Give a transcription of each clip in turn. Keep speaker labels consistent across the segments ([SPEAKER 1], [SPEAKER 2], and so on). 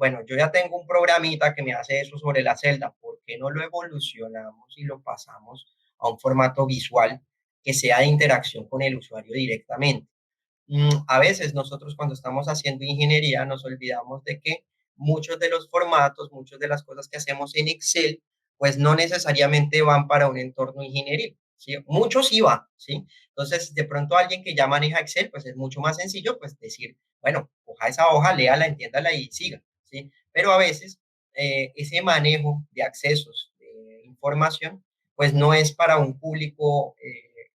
[SPEAKER 1] bueno, yo ya tengo un programita que me hace eso sobre la celda, ¿por qué no lo evolucionamos y lo pasamos a un formato visual que sea de interacción con el usuario directamente? A veces nosotros cuando estamos haciendo ingeniería nos olvidamos de que muchos de los formatos, muchas de las cosas que hacemos en Excel, pues no necesariamente van para un entorno ingenieril, ¿sí? Muchos sí van, ¿sí? Entonces, de pronto alguien que ya maneja Excel, pues es mucho más sencillo, pues decir, bueno, coja esa hoja, léala, entiéndala y siga, ¿sí? Pero a veces ese manejo de accesos, de información, pues no es para un público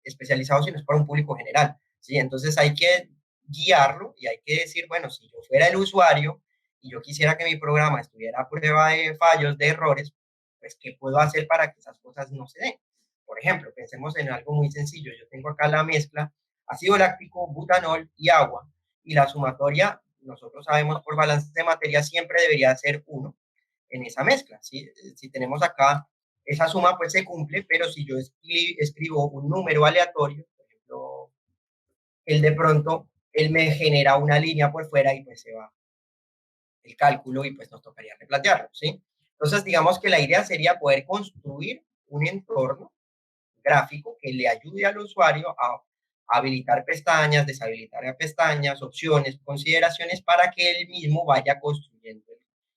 [SPEAKER 1] especializado, sino es para un público general. ¿Sí? Entonces hay que guiarlo y hay que decir, bueno, si yo fuera el usuario y yo quisiera que mi programa estuviera a prueba de fallos, de errores, pues, ¿qué puedo hacer para que esas cosas no se den? Por ejemplo, pensemos en algo muy sencillo. Yo tengo acá la mezcla ácido láctico, butanol y agua, y la sumatoria, nosotros sabemos por balance de materia, siempre debería ser uno en esa mezcla. ¿Sí? Si tenemos acá esa suma, pues se cumple, pero si yo escribo un número aleatorio, por ejemplo, él de pronto, él me genera una línea por fuera y pues se va el cálculo y pues nos tocaría replantearlo, ¿sí? Entonces, digamos que la idea sería poder construir un entorno gráfico que le ayude al usuario a habilitar pestañas, deshabilitar pestañas, opciones, consideraciones para que él mismo vaya construyendo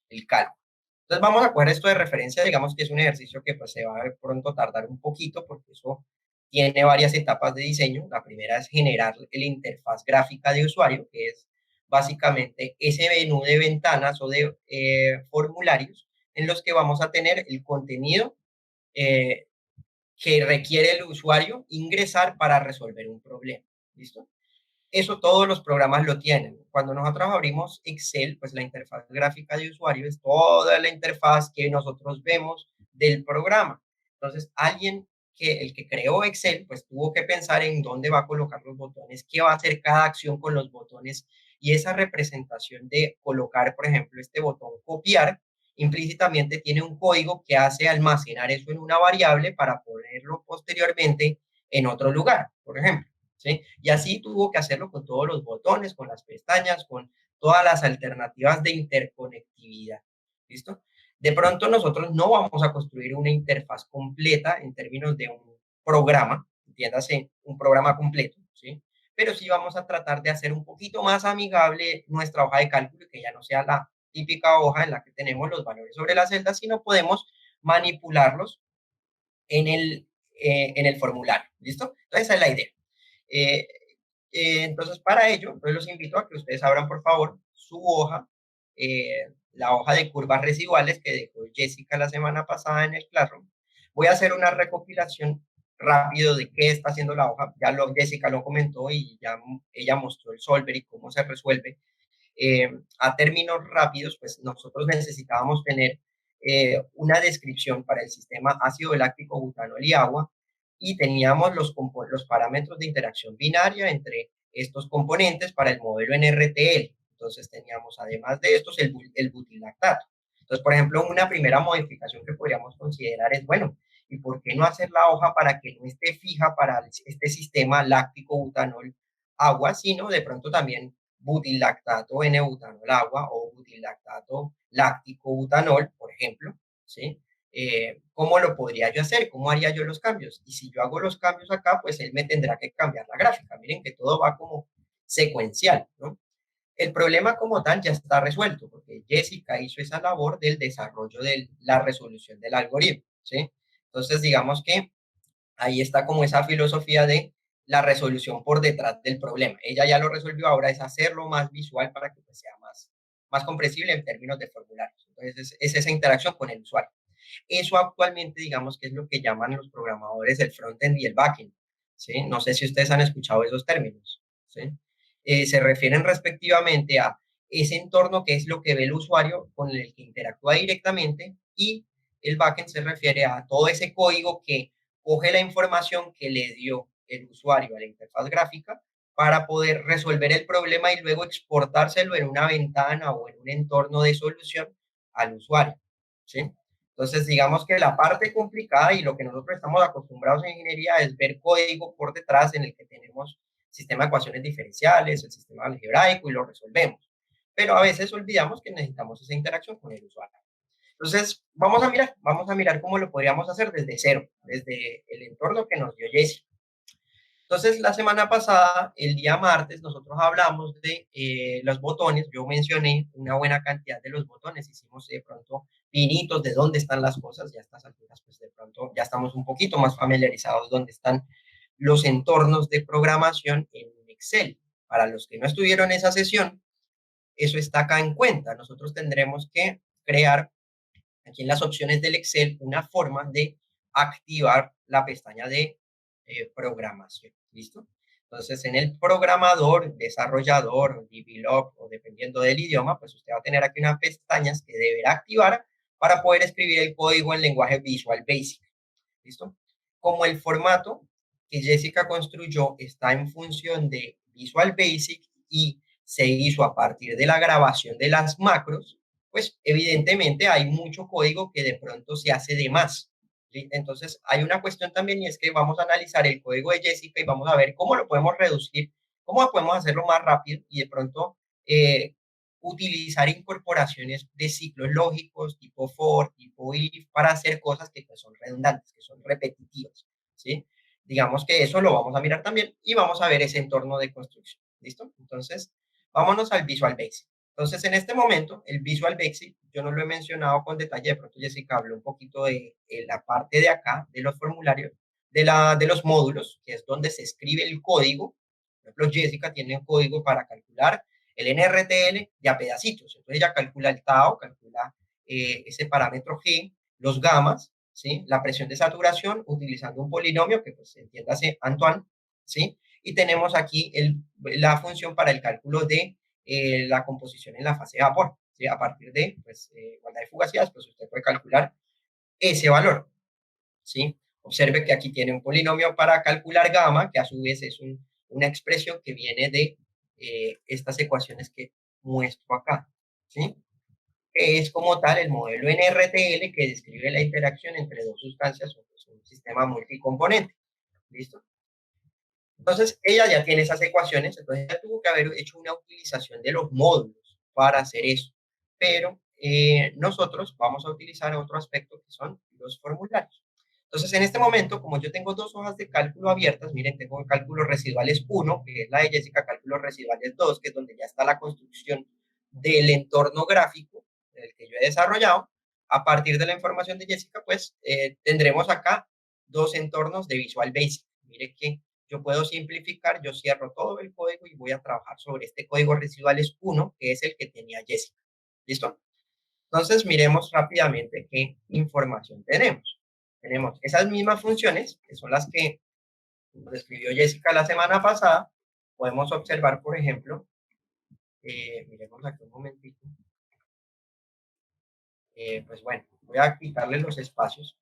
[SPEAKER 1] el cálculo. Entonces vamos a coger esto de referencia, digamos que es un ejercicio que pues se va a pronto tardar un poquito porque eso tiene varias etapas de diseño. La primera es generar el interfaz gráfica de usuario, que es básicamente ese menú de ventanas o de formularios en los que vamos a tener el contenido eh, que requiere el usuario ingresar para resolver un problema. ¿Listo? Eso todos los programas lo tienen. Cuando nosotros abrimos Excel, pues la interfaz gráfica de usuario es toda la interfaz que nosotros vemos del programa. Entonces, el que creó Excel, pues tuvo que pensar en dónde va a colocar los botones, qué va a hacer cada acción con los botones y esa representación de colocar, por ejemplo, este botón copiar, implícitamente tiene un código que hace almacenar eso en una variable para ponerlo posteriormente en otro lugar, por ejemplo. ¿Sí? Y así tuvo que hacerlo con todos los botones, con las pestañas, con todas las alternativas de interconectividad. ¿Listo? De pronto nosotros no vamos a construir una interfaz completa en términos de un programa, entiéndase, un programa completo, ¿sí? Pero sí vamos a tratar de hacer un poquito más amigable nuestra hoja de cálculo, que ya no sea la típica hoja en la que tenemos los valores sobre la celda, sino podemos manipularlos en el formulario. ¿Listo? Entonces esa es la idea. Eh, entonces, para ello, pues los invito a que ustedes abran, por favor, su hoja, la hoja de curvas residuales que dejó Jessica la semana pasada en el Classroom. Voy a hacer una recopilación rápido de qué está haciendo la hoja. Jessica lo comentó y ya ella mostró el solver y cómo se resuelve. A términos rápidos, pues nosotros necesitábamos tener una descripción para el sistema ácido láctico, butanol y agua, y teníamos los parámetros de interacción binaria entre estos componentes para el modelo NRTL. Entonces teníamos, además de estos, el butilactato. Entonces, por ejemplo, una primera modificación que podríamos considerar es, bueno, ¿y por qué no hacer la hoja para que no esté fija para este sistema láctico, butanol, agua, sino de pronto también butilactato N-butanol agua o butilactato láctico butanol, por ejemplo, ¿sí? ¿Cómo lo podría yo hacer? ¿Cómo haría yo los cambios? Y si yo hago los cambios acá, pues él me tendrá que cambiar la gráfica. Miren que todo va como secuencial, ¿no? El problema como tal ya está resuelto, porque Jessica hizo esa labor del desarrollo de la resolución del algoritmo, ¿sí? Entonces, digamos que ahí está como esa filosofía de la resolución por detrás del problema. Ella ya lo resolvió, ahora es hacerlo más visual para que pues, sea más comprensible en términos de formularios. Entonces, es esa interacción con el usuario. Eso actualmente, digamos que es lo que llaman los programadores el frontend y el backend. ¿Sí? No sé si ustedes han escuchado esos términos. ¿Sí? Se refieren respectivamente a ese entorno que es lo que ve el usuario con el que interactúa directamente y el backend se refiere a todo ese código que coge la información que le dio el usuario a la interfaz gráfica para poder resolver el problema y luego exportárselo en una ventana o en un entorno de solución al usuario. ¿Sí? Entonces, digamos que la parte complicada y lo que nosotros estamos acostumbrados en ingeniería es ver código por detrás en el que tenemos sistema de ecuaciones diferenciales, el sistema algebraico y lo resolvemos. pero a veces olvidamos que necesitamos esa interacción con el usuario. Entonces, vamos a mirar cómo lo podríamos hacer desde cero, desde el entorno que nos dio Jesse. Entonces, la semana pasada, el día martes, nosotros hablamos de los botones. Yo mencioné una buena cantidad de los botones. Hicimos de pronto pinitos de dónde están las cosas. Ya a estas alturas, pues de pronto ya estamos un poquito más familiarizados dónde están los entornos de programación en Excel. Para los que no estuvieron en esa sesión, eso está acá en cuenta. Nosotros tendremos que crear aquí en las opciones del Excel una forma de activar la pestaña de programación. ¿Listo? Entonces, en el programador, desarrollador, develop o dependiendo del idioma, pues usted va a tener aquí unas pestañas que deberá activar para poder escribir el código en lenguaje Visual Basic. ¿Listo? Como el formato que Jessica construyó está en función de Visual Basic y se hizo a partir de la grabación de las macros, pues evidentemente hay mucho código que de pronto se hace de más. ¿Sí? Entonces hay una cuestión también y es que vamos a analizar el código de Jessica y vamos a ver cómo lo podemos reducir, cómo podemos hacerlo más rápido y de pronto eh, utilizar incorporaciones de ciclos lógicos tipo for, tipo if, para hacer cosas que pues, son redundantes, que son repetitivas, ¿sí? Digamos que eso lo vamos a mirar también y vamos a ver ese entorno de construcción, ¿listo? Entonces, vámonos al Visual Basic. Entonces, en este momento, el Visual Basic, yo no lo he mencionado con detalle, de pronto Jessica habló un poquito de la parte de acá, de los formularios, de los módulos, que es donde se escribe el código. Por ejemplo, Jessica tiene un código para calcular el NRTL de a pedacitos. Entonces ella calcula el tau, calcula ese parámetro G, los gamas, ¿sí? La presión de saturación utilizando un polinomio que pues entiéndase Antoine, ¿sí? Y tenemos aquí la función para el cálculo de la composición en la fase de vapor, ¿sí? A partir de pues, igualdad de fugacidades, pues usted puede calcular ese valor, ¿sí? Observe que aquí tiene un polinomio para calcular gamma, que a su vez es una expresión que viene de estas ecuaciones que muestro acá, ¿sí? Que es como tal el modelo NRTL que describe la interacción entre dos sustancias o pues, un sistema multicomponente. ¿Listo? Entonces, ella ya tiene esas ecuaciones, entonces ella tuvo que haber hecho una utilización de los módulos para hacer eso. Pero nosotros vamos a utilizar otro aspecto que son los formularios. Entonces, en este momento, como yo tengo dos hojas de cálculo abiertas, miren, tengo cálculos residuales 1, que es la de Jessica, cálculos residuales 2, que es donde ya está la construcción del entorno gráfico del que yo he desarrollado. A partir de la información de Jessica, pues tendremos acá dos entornos de Visual Basic. Mire que yo puedo simplificar, yo cierro todo el código y voy a trabajar sobre este código residuales 1, que es el que tenía Jessica. ¿Listo? Entonces, miremos rápidamente qué información tenemos. Tenemos esas mismas funciones, que son las que describió Jessica la semana pasada. Podemos observar, por ejemplo, miremos aquí un momentito. Pues bueno, voy a quitarle los espacios.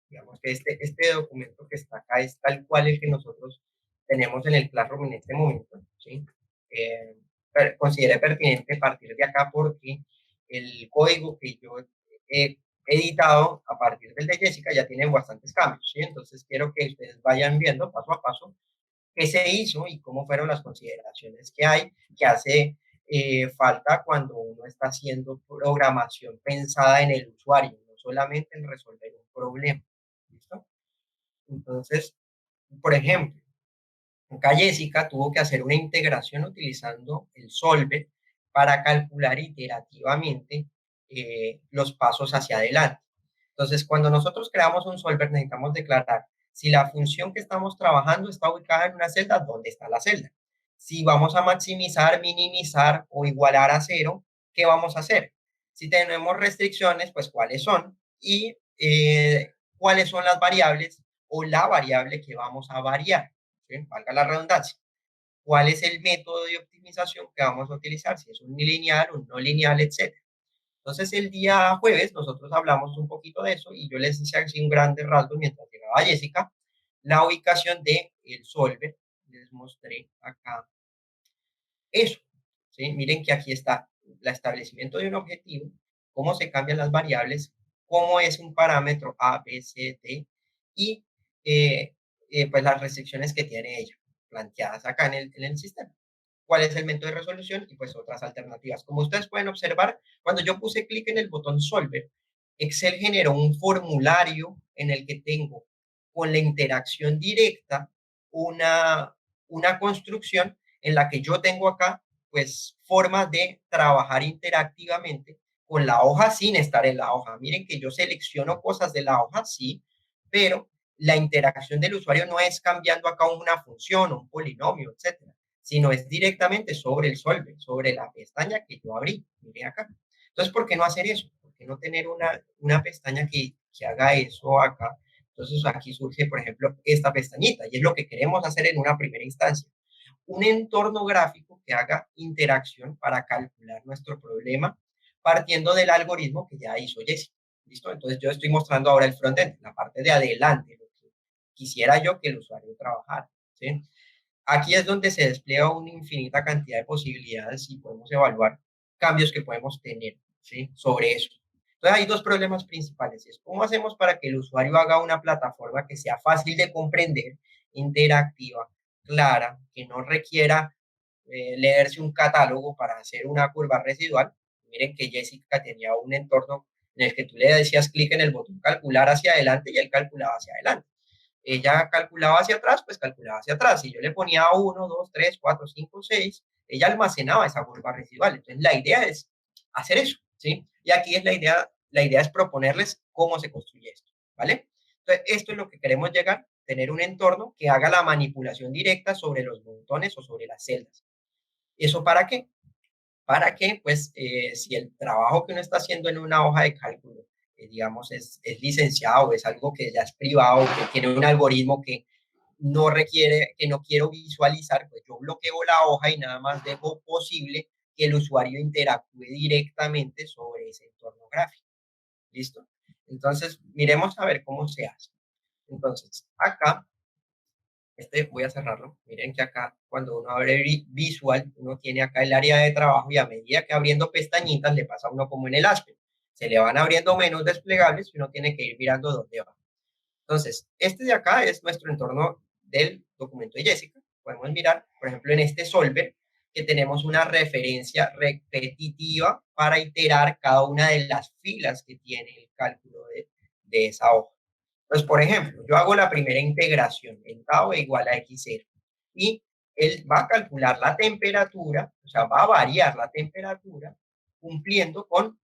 [SPEAKER 1] Digamos que este documento que está acá es tal cual el que nosotros tenemos en el Classroom en este momento, ¿sí? Consideré pertinente partir de acá porque el código que yo he editado a partir del de Jessica ya tiene bastantes cambios, ¿sí? Entonces quiero que ustedes vayan viendo paso a paso qué se hizo y cómo fueron las consideraciones que hay, que hace falta cuando uno está haciendo programación pensada en el usuario, no solamente en resolver un problema. ¿Listo? Entonces, por ejemplo, acá Jessica tuvo que hacer una integración utilizando el Solver para calcular iterativamente los pasos hacia adelante. Entonces, cuando nosotros creamos un solver, necesitamos declarar si la función que estamos trabajando está ubicada en una celda, ¿dónde está la celda? Si vamos a maximizar, minimizar o igualar a cero, ¿qué vamos a hacer? Si tenemos restricciones, pues cuáles son y cuáles son las variables o la variable que vamos a variar, ¿sí? Valga la redundancia. ¿Cuál es el método de optimización que vamos a utilizar? Si es un lineal, un no lineal, etcétera. Entonces, el día jueves nosotros hablamos un poquito de eso y yo les hice así un grande rasgo mientras llegaba Jessica, la ubicación de el solver. Les mostré acá eso. ¿Sí? Miren que aquí está el establecimiento de un objetivo, cómo se cambian las variables, cómo es un parámetro A, B, C, D y pues las restricciones que tiene ella planteadas acá en el sistema. cuál es el método de resolución y pues otras alternativas. Como ustedes pueden observar, cuando yo puse clic en el botón Solver, Excel generó un formulario en el que tengo con la interacción directa una, una construcción en la que yo tengo acá pues formas de trabajar interactivamente con la hoja sin estar en la hoja. Miren que yo selecciono cosas de la hoja, sí, pero la interacción del usuario no es cambiando acá una función, un polinomio, etcétera, sino es directamente sobre el solver, sobre la pestaña que yo abrí. Miren acá. Entonces, ¿por qué no hacer eso? ¿Por qué no tener una pestaña que haga eso acá? Entonces, aquí surge, por ejemplo, esta pestañita, y es lo que queremos hacer en una primera instancia. Un entorno gráfico que haga interacción para calcular nuestro problema, partiendo del algoritmo que ya hizo Jessica. ¿Listo? Entonces, yo estoy mostrando ahora el frontend, la parte de adelante, lo que quisiera yo que el usuario trabajara. ¿Sí? Aquí es donde se despliega una infinita cantidad de posibilidades y podemos evaluar cambios que podemos tener, ¿sí? Sobre eso. Entonces hay dos problemas principales. Es cómo hacemos para que el usuario haga una plataforma que sea fácil de comprender, interactiva, clara, que no requiera leerse un catálogo para hacer una curva residual. Miren que Jessica tenía un entorno en el que tú le decías clic en el botón calcular hacia adelante y él calculaba hacia adelante. Ella calculaba hacia atrás, pues calculaba hacia atrás. Si yo le ponía 1, 2, 3, 4, 5, 6, ella almacenaba esa curva residual. Entonces, la idea es hacer eso, ¿sí? Y aquí es la idea es proponerles cómo se construye esto, ¿vale? Entonces, esto es lo que queremos llegar, tener un entorno que haga la manipulación directa sobre los botones o sobre las celdas. ¿Eso para qué? Para que, pues, si el trabajo que uno está haciendo en una hoja de cálculo, digamos, es licenciado, es algo que ya es privado, que tiene un algoritmo que no requiere, que no quiero visualizar, pues yo bloqueo la hoja y nada más dejo posible que el usuario interactúe directamente sobre ese entorno gráfico. ¿Listo? Entonces, miremos a ver cómo se hace. Entonces, acá voy a cerrarlo. Miren que acá, cuando uno abre Visual, uno tiene acá el área de trabajo y a medida que abriendo pestañitas le pasa a uno como en el ASPE. Se le van abriendo menús desplegables y uno tiene que ir mirando dónde va. Entonces, este de acá es nuestro entorno del documento de Jessica. Podemos mirar, por ejemplo, en este Solver, que tenemos una referencia repetitiva para iterar cada una de las filas que tiene el cálculo de esa hoja. Pues, por ejemplo, yo hago la primera integración en tau e igual a x0 y él va a calcular la temperatura, o sea, va a variar la temperatura cumpliendo con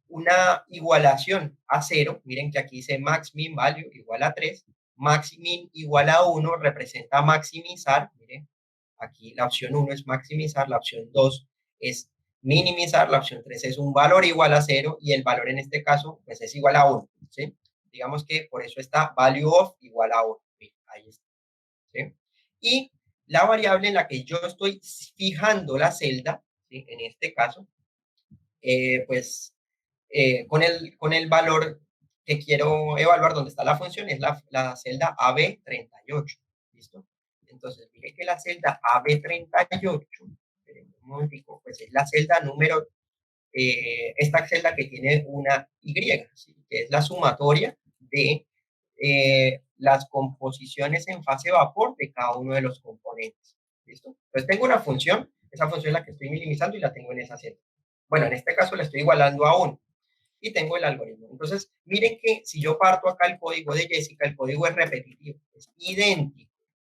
[SPEAKER 1] una igualación a 0. Miren que aquí dice max min value igual a 3, max min igual a 1 representa maximizar. Miren, aquí la opción 1 es maximizar, la opción 2 es minimizar, la opción 3 es un valor igual a 0 y el valor en este caso pues es igual a 1. ¿Sí? Digamos que por eso está value of igual a 1. Ahí está. ¿Sí? Y la variable en la que yo estoy fijando la celda, ¿sí? En este caso, pues con el valor que quiero evaluar, donde está la función, es la celda AB38. ¿Listo? Entonces, mire que la celda AB38, un momentico, pues es la celda número, esta celda que tiene una Y, ¿sí? Que es la sumatoria de las composiciones en fase vapor de cada uno de los componentes. ¿Listo? Entonces tengo una función, esa función es la que estoy minimizando y la tengo en esa celda. Bueno, en este caso la estoy igualando a 1 y tengo el algoritmo. Entonces, miren que si yo parto acá el código de Jessica, el código es repetitivo, es idéntico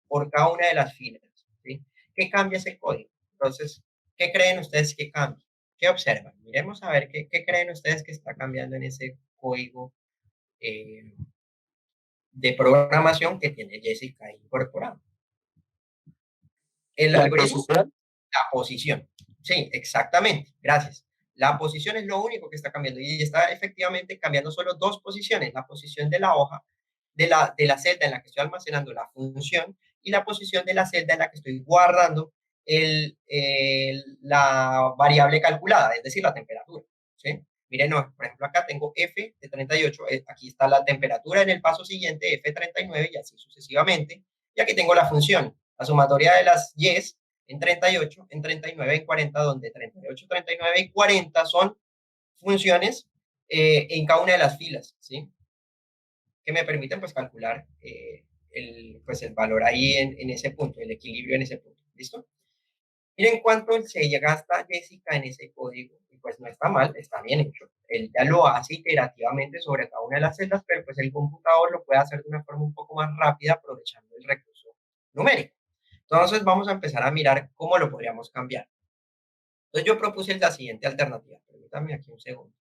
[SPEAKER 1] por cada una de las filas. ¿Sí? ¿Qué cambia ese código? Entonces, ¿qué creen ustedes que cambia? ¿Qué observan? Miremos a ver qué creen ustedes que está cambiando en ese código eh, de programación que tiene Jessica incorporado. El
[SPEAKER 2] La
[SPEAKER 1] algoritmo,
[SPEAKER 2] posición.
[SPEAKER 1] la posición. Sí, exactamente. Gracias. La posición es lo único que está cambiando y está efectivamente cambiando solo dos posiciones, la posición de la hoja, de la celda en la que estoy almacenando la función y la posición de la celda en la que estoy guardando la variable calculada, es decir, la temperatura. ¿Sí? Miren, no, por ejemplo, acá tengo F de 38, aquí está la temperatura en el paso siguiente, F39 y así sucesivamente. Y aquí tengo la función, la sumatoria de las Y's en 38, en 39, en 40, donde 38, 39 y 40 son funciones en cada una de las filas, ¿sí? Que me permiten pues calcular pues, el valor ahí en ese punto, el equilibrio en ese punto. ¿Listo? Miren cuánto se gasta Jessica en ese código, y pues no está mal, está bien hecho. Él ya lo hace iterativamente sobre cada una de las celdas, pero pues el computador lo puede hacer de una forma un poco más rápida aprovechando el recurso numérico. Entonces vamos a empezar a mirar cómo lo podríamos cambiar. Entonces yo propuse la siguiente alternativa. Permítanme aquí un segundo.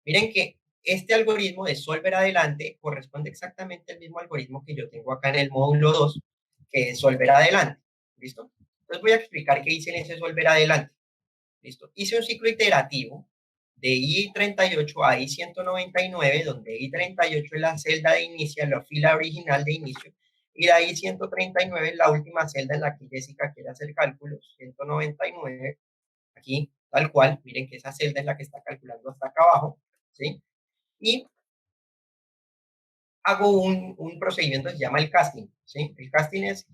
[SPEAKER 1] Miren que este algoritmo de Solver adelante corresponde exactamente al mismo algoritmo que yo tengo acá en el módulo 2, que es Solver adelante. ¿Listo? Entonces voy a explicar qué hice en ese Solver adelante. ¿Listo? Hice un ciclo iterativo de I38 a I199, donde I38 es la celda de inicio, la fila original de inicio, y la I139 es la última celda en la que Jessica quiere hacer cálculos, 199, aquí, tal cual, miren que esa celda es la que está calculando hasta acá abajo, ¿sí? Y hago un procedimiento que se llama el casting, ¿sí? El casting es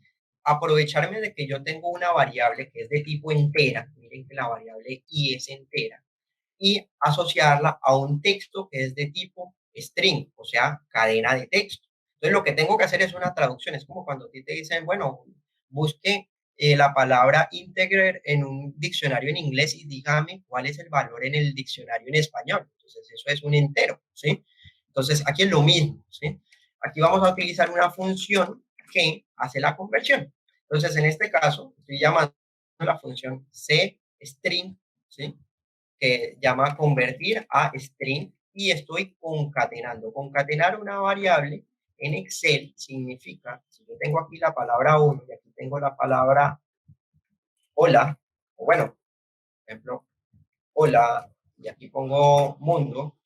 [SPEAKER 1] aprovecharme de que yo tengo una variable que es de tipo entera, miren que la variable i es entera, y asociarla a un texto que es de tipo string, o sea, cadena de texto. Entonces, lo que tengo que hacer es una traducción. Es como cuando a ti te dicen, bueno, busque la palabra integer en un diccionario en inglés y dígame cuál es el valor en el diccionario en español. Entonces, eso es un entero, ¿sí? Entonces, aquí es lo mismo, ¿sí? Aquí vamos a utilizar una función que hace la conversión. Entonces, en este caso, estoy llamando la función cstring, ¿sí? Que llama convertir a string y estoy concatenando. Concatenar una variable en Excel significa, si yo tengo aquí la palabra 1 y aquí tengo la palabra hola, o bueno, por ejemplo, hola, y aquí pongo mundo,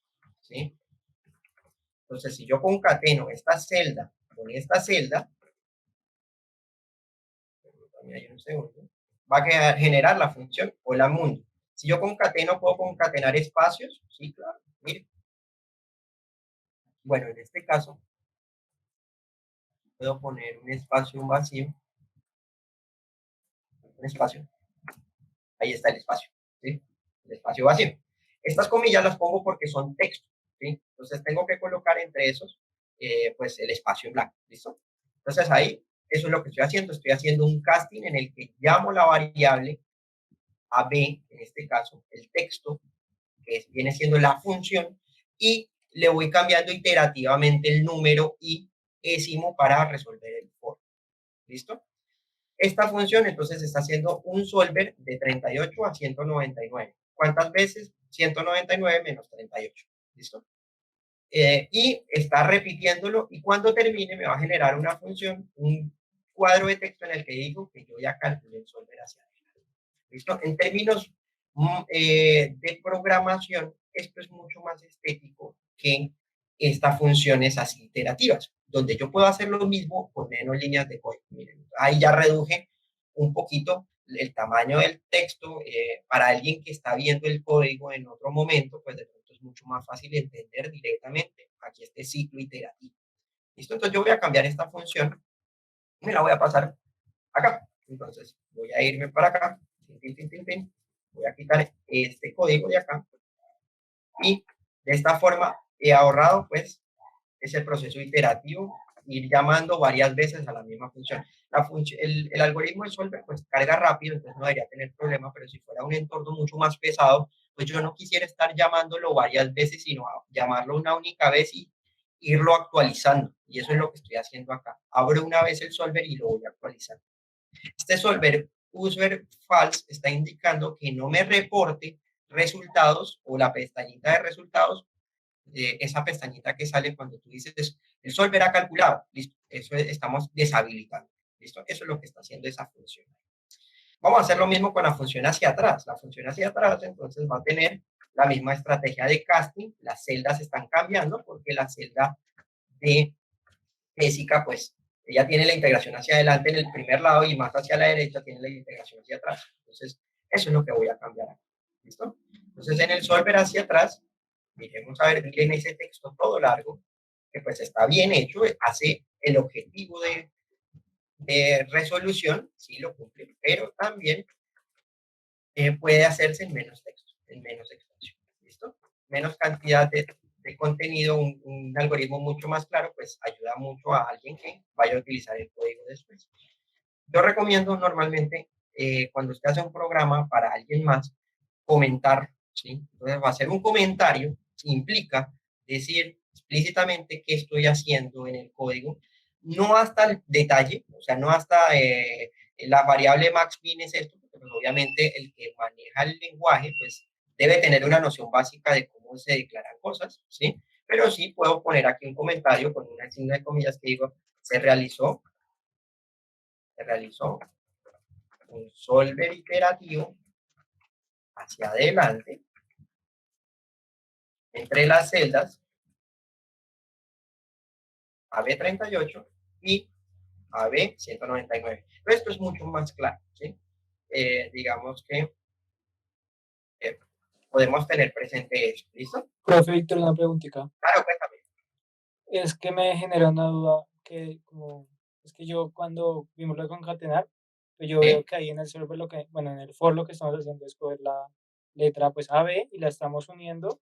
[SPEAKER 1] ¿sí? Entonces, si yo concateno esta celda con esta celda, hay un segundo, va a generar la función hola mundo. Si yo concateno, ¿puedo concatenar espacios? Sí, claro. Mire. Bueno, en este caso, puedo poner un espacio, un vacío, un espacio. Ahí está el espacio, ¿sí? El espacio vacío. Estas comillas las pongo porque son texto, ¿sí? Entonces tengo que colocar entre esos, pues, el espacio en blanco, ¿listo? Entonces ahí, eso es lo que estoy haciendo un casting en el que llamo la variable a b, en este caso, el texto, que viene siendo la función, y le voy cambiando iterativamente el número y décimo para resolver el for. ¿Listo? Esta función entonces está haciendo un solver de 38 a 199. ¿Cuántas veces? 199 menos 38. ¿Listo? Y está repitiéndolo y cuando termine me va a generar una función, un cuadro de texto en el que digo que yo ya calculé el solver hacia adelante. ¿Listo? En términos de programación, esto es mucho más estético que estas funciones así iterativas, donde yo puedo hacer lo mismo con menos líneas de código. Miren, ahí ya reduje un poquito el tamaño del texto. Para alguien que está viendo el código en otro momento, pues de pronto es mucho más fácil entender directamente aquí este ciclo iterativo. ¿Listo? Entonces yo voy a cambiar esta función y me la voy a pasar acá. Entonces voy a irme para acá. Voy a quitar este código de acá y de esta forma he ahorrado pues ese proceso iterativo, ir llamando varias veces a la misma función. El algoritmo de Solver pues carga rápido, entonces no debería tener problema, pero si fuera un entorno mucho más pesado, pues yo no quisiera estar llamándolo varias veces, sino llamarlo una única vez y irlo actualizando. Y eso es lo que estoy haciendo acá. Abro una vez el Solver y lo voy a actualizar. Este solver user false está indicando que no me reporte resultados o la pestañita de resultados, esa pestañita que sale cuando tú dices el solver ha calculado. Listo, eso estamos deshabilitando. Listo, eso es lo que está haciendo esa función. Vamos a hacer lo mismo con la función hacia atrás. La función hacia atrás entonces va a tener la misma estrategia de casting. Las celdas están cambiando porque la celda de Jessica, pues ella tiene la integración hacia adelante en el primer lado y más hacia la derecha tiene la integración hacia atrás. Entonces, eso es lo que voy a cambiar aquí. ¿Listo? Entonces, en el solver hacia atrás, miremos a ver, miren ese texto todo largo, que pues está bien hecho, hace el objetivo de resolución, sí lo cumple, pero también puede hacerse en menos texto, en menos expansión. ¿Listo? Menos cantidad de contenido, un algoritmo mucho más claro, pues ayuda mucho a alguien que vaya a utilizar el código después. Yo recomiendo normalmente cuando usted hace un programa para alguien más, comentar, ¿sí? Entonces va a ser un comentario, implica decir explícitamente qué estoy haciendo en el código, no hasta el detalle, o sea, no hasta la variable max bin es esto, porque pues, obviamente el que maneja el lenguaje, pues debe tener una noción básica de cómo se declaran cosas, ¿sí? Pero sí puedo poner aquí un comentario con una signo de comillas que digo, se realizó un solver iterativo hacia adelante entre las celdas AB38 y AB199. Pero esto es mucho más claro, ¿sí? Digamos que eh, podemos tener presente esto, ¿listo?
[SPEAKER 2] Profe Víctor, una preguntita.
[SPEAKER 1] Claro, cuéntame.
[SPEAKER 2] Es que me genera una duda que como, es que yo cuando vimos lo de concatenar, pues yo veo
[SPEAKER 1] ¿Sí?
[SPEAKER 2] que ahí en el server lo que, bueno, en el for lo que estamos haciendo es coger la letra pues A, B y la estamos uniendo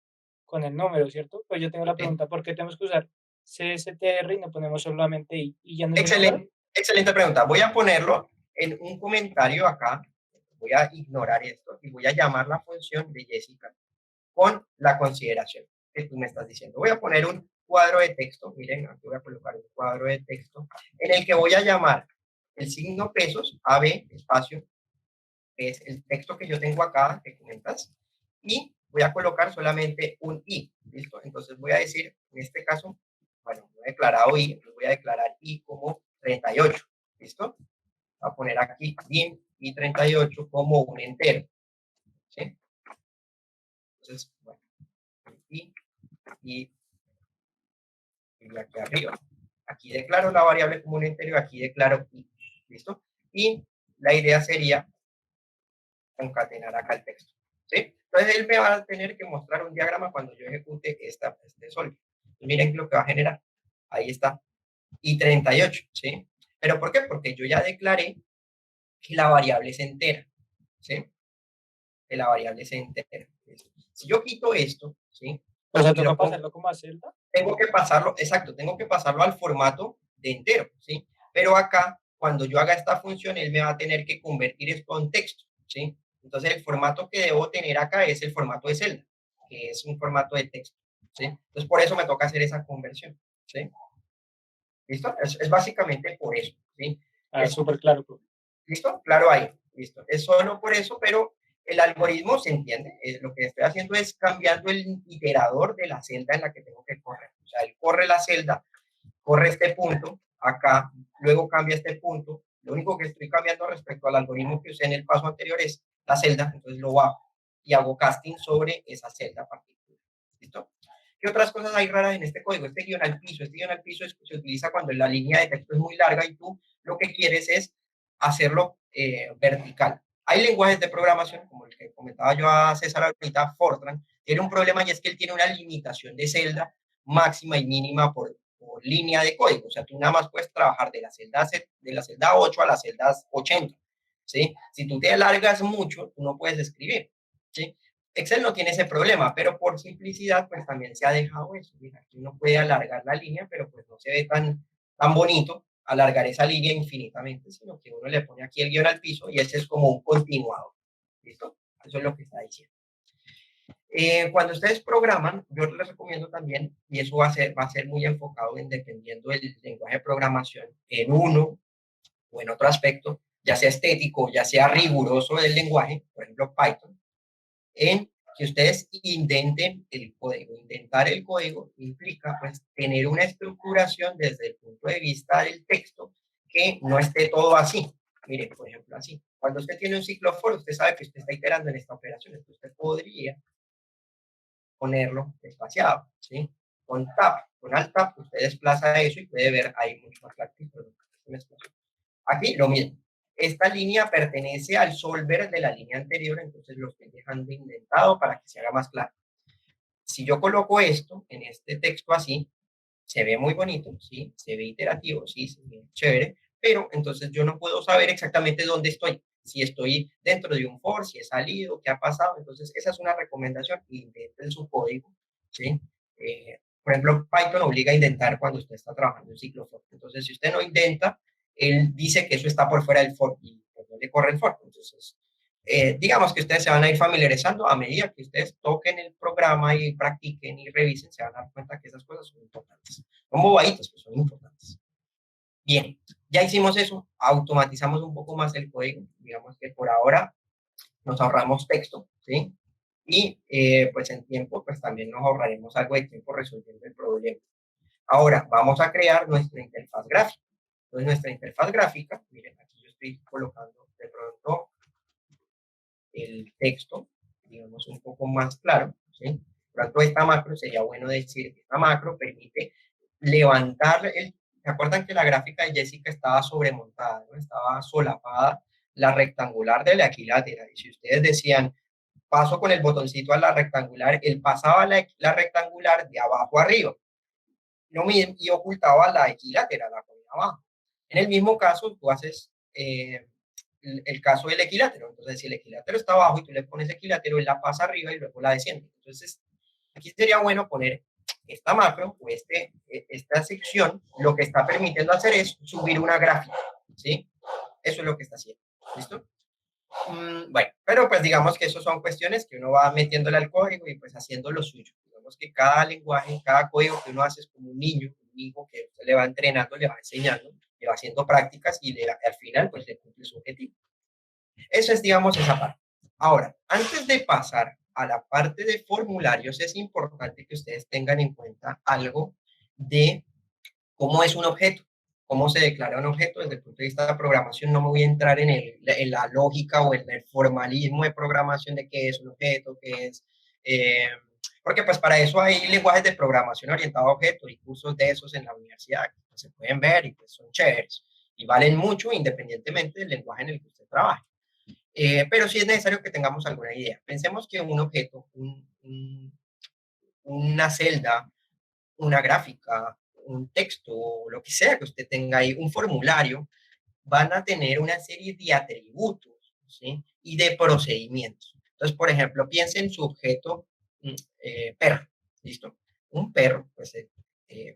[SPEAKER 2] con el número, ¿cierto? Pues yo tengo la
[SPEAKER 1] ¿Sí?
[SPEAKER 2] pregunta, ¿por qué tenemos que usar CSTR y no ponemos solamente I? Y ya no sería más
[SPEAKER 1] Excelente,
[SPEAKER 2] fácil.
[SPEAKER 1] excelente pregunta. Voy a ponerlo en un comentario acá. Voy a ignorar esto y voy a llamar la función de Jessica con la consideración que tú me estás diciendo. Voy a poner un cuadro de texto, miren, aquí voy a colocar un cuadro de texto en el que voy a llamar el signo pesos, AB, espacio, que es el texto que yo tengo acá, que comentas, y voy a colocar solamente un I, ¿listo? Entonces voy a decir, en este caso, bueno, no he declarado I, entonces voy a declarar I como 38, ¿listo? Voy a poner aquí dim I38 como un entero, ¿sí? Entonces, bueno, I, I, y aquí arriba. Aquí declaro la variable como un entero, aquí declaro I, ¿listo? Y la idea sería concatenar acá el texto, ¿sí? Entonces él me va a tener que mostrar un diagrama cuando yo ejecute este solver. Miren lo que va a generar. Ahí está. Y 38, ¿sí? ¿Pero por qué? Porque yo ya declaré que la variable es entera, ¿sí? Que la variable es entera. Si yo quito esto, ¿sí?
[SPEAKER 2] O sea,
[SPEAKER 1] Y lo
[SPEAKER 2] toca
[SPEAKER 1] pongo,
[SPEAKER 2] pasarlo como a celda.
[SPEAKER 1] tengo que pasarlo, exacto, tengo que pasarlo al formato de entero, ¿sí? Pero acá, cuando yo haga esta función, él me va a tener que convertir esto en texto, ¿sí? Entonces, el formato que debo tener acá es el formato de celda, que es un formato de texto, ¿sí? Entonces, por eso me toca hacer esa conversión, ¿sí? ¿Listo? Es básicamente por eso, ¿sí?
[SPEAKER 2] Ah,
[SPEAKER 1] Es
[SPEAKER 2] súper claro, profe.
[SPEAKER 1] ¿Listo? Claro, ahí. Listo. Es solo por eso, pero el algoritmo se entiende. Lo que estoy haciendo es cambiando el iterador de la celda en la que tengo que correr. O sea, él corre la celda, corre este punto acá, luego cambia este punto. Lo único que estoy cambiando respecto al algoritmo que usé en el paso anterior es la celda, entonces lo bajo y hago casting sobre esa celda particular. ¿Listo? ¿Qué otras cosas hay raras en este código? Este guión al piso se utiliza cuando la línea de texto es muy larga y tú lo que quieres es hacerlo vertical. Hay lenguajes de programación, como el que comentaba yo a César ahorita, Fortran, tiene un problema y es que él tiene una limitación de celda máxima y mínima por línea de código. O sea, tú nada más puedes trabajar de la celda 8 a la celda 80. ¿Sí? Si tú te alargas mucho, tú no puedes escribir. ¿Sí? Excel no tiene ese problema, pero por simplicidad, pues también se ha dejado eso. Mira, aquí uno puede alargar la línea, pero pues no se ve tan bonito alargar esa línea infinitamente, sino que uno le pone aquí el guión al piso y ese es como un continuador. ¿Listo? Eso es lo que está diciendo. Cuando ustedes programan, yo les recomiendo también, y eso va a ser muy enfocado en dependiendo del lenguaje de programación, en uno o en otro aspecto, ya sea estético, ya sea riguroso del lenguaje, por ejemplo Python, en que ustedes intenten el código. Intentar el código implica pues tener una estructuración desde el punto de vista del texto que no esté todo así. Mire, por ejemplo, así. Cuando usted tiene un ciclo for, usted sabe que usted está iterando en esta operación, entonces usted podría ponerlo espaciado, ¿sí? Con tab, con alt tab, usted desplaza eso y puede ver ahí mucho más clarito. Aquí lo mismo. Esta línea pertenece al solver de la línea anterior, entonces lo estoy dejando indentado para que se haga más claro. Si yo coloco esto en este texto así, se ve muy bonito, ¿sí? Se ve iterativo, sí, se ve chévere, pero entonces yo no puedo saber exactamente dónde estoy, si estoy dentro de un for, si he salido, qué ha pasado. Entonces, esa es una recomendación, indenten su código, ¿sí? Por ejemplo, Python obliga a indentar cuando usted está trabajando en ciclo for. Entonces, si usted no indenta, él dice que eso está por fuera del for y pues no le corre el for. Entonces, Entonces, digamos que ustedes se van a ir familiarizando a medida que ustedes toquen el programa y practiquen y revisen, se van a dar cuenta que esas cosas son importantes. Son bobaditas, pero son importantes. Bien, ya hicimos eso, automatizamos un poco más el código, digamos que por ahora nos ahorramos texto, ¿sí? Y pues en tiempo, pues también nos ahorraremos algo de tiempo resolviendo el problema. Ahora, vamos a crear nuestra interfaz gráfica. Entonces, nuestra interfaz gráfica, miren, aquí yo estoy colocando de pronto el texto, digamos, un poco más claro, ¿sí? Por tanto, esta macro sería bueno decir que esta macro permite levantar el. ¿Se acuerdan que la gráfica de Jessica estaba sobremontada, ¿no? Estaba solapada la rectangular de la equilátera? Y si ustedes decían, paso con el botoncito a la rectangular, él pasaba la rectangular de abajo a arriba, no, y ocultaba la equilátera, la ponía abajo. En el mismo caso, tú haces el caso del equilátero. Entonces, si el equilátero está abajo y tú le pones equilátero, él la pasa arriba y luego la desciende. Entonces, aquí sería bueno poner esta macro o esta sección, lo que está permitiendo hacer es subir una gráfica, ¿sí? Eso es lo que está haciendo. ¿Listo? Bueno, pero pues digamos que eso son cuestiones que uno va metiéndole al código y pues haciendo lo suyo. Digamos que cada lenguaje, cada código que uno hace es como un niño, un hijo que usted le va entrenando, le va enseñando, le va haciendo prácticas y al final pues le cumple su objetivo. Eso es, digamos, esa parte. Ahora, antes de pasar a la parte de formularios, es importante que ustedes tengan en cuenta algo de cómo es un objeto, cómo se declara un objeto desde el punto de vista de la programación. No me voy a entrar en la lógica o en el formalismo de programación de qué es un objeto, qué es. Eh, Porque pues para eso hay lenguajes de programación orientado a objetos y cursos de esos en la universidad que se pueden ver y pues son chéveres y valen mucho independientemente del lenguaje en el que usted trabaje. Pero sí es necesario que tengamos alguna idea. Pensemos que un objeto, una celda, una gráfica, un texto, lo que sea que usted tenga ahí, un formulario, van a tener una serie de atributos, ¿sí? Y de procedimientos. Entonces, por ejemplo, piense en su objeto perro, ¿listo? Un perro, pues,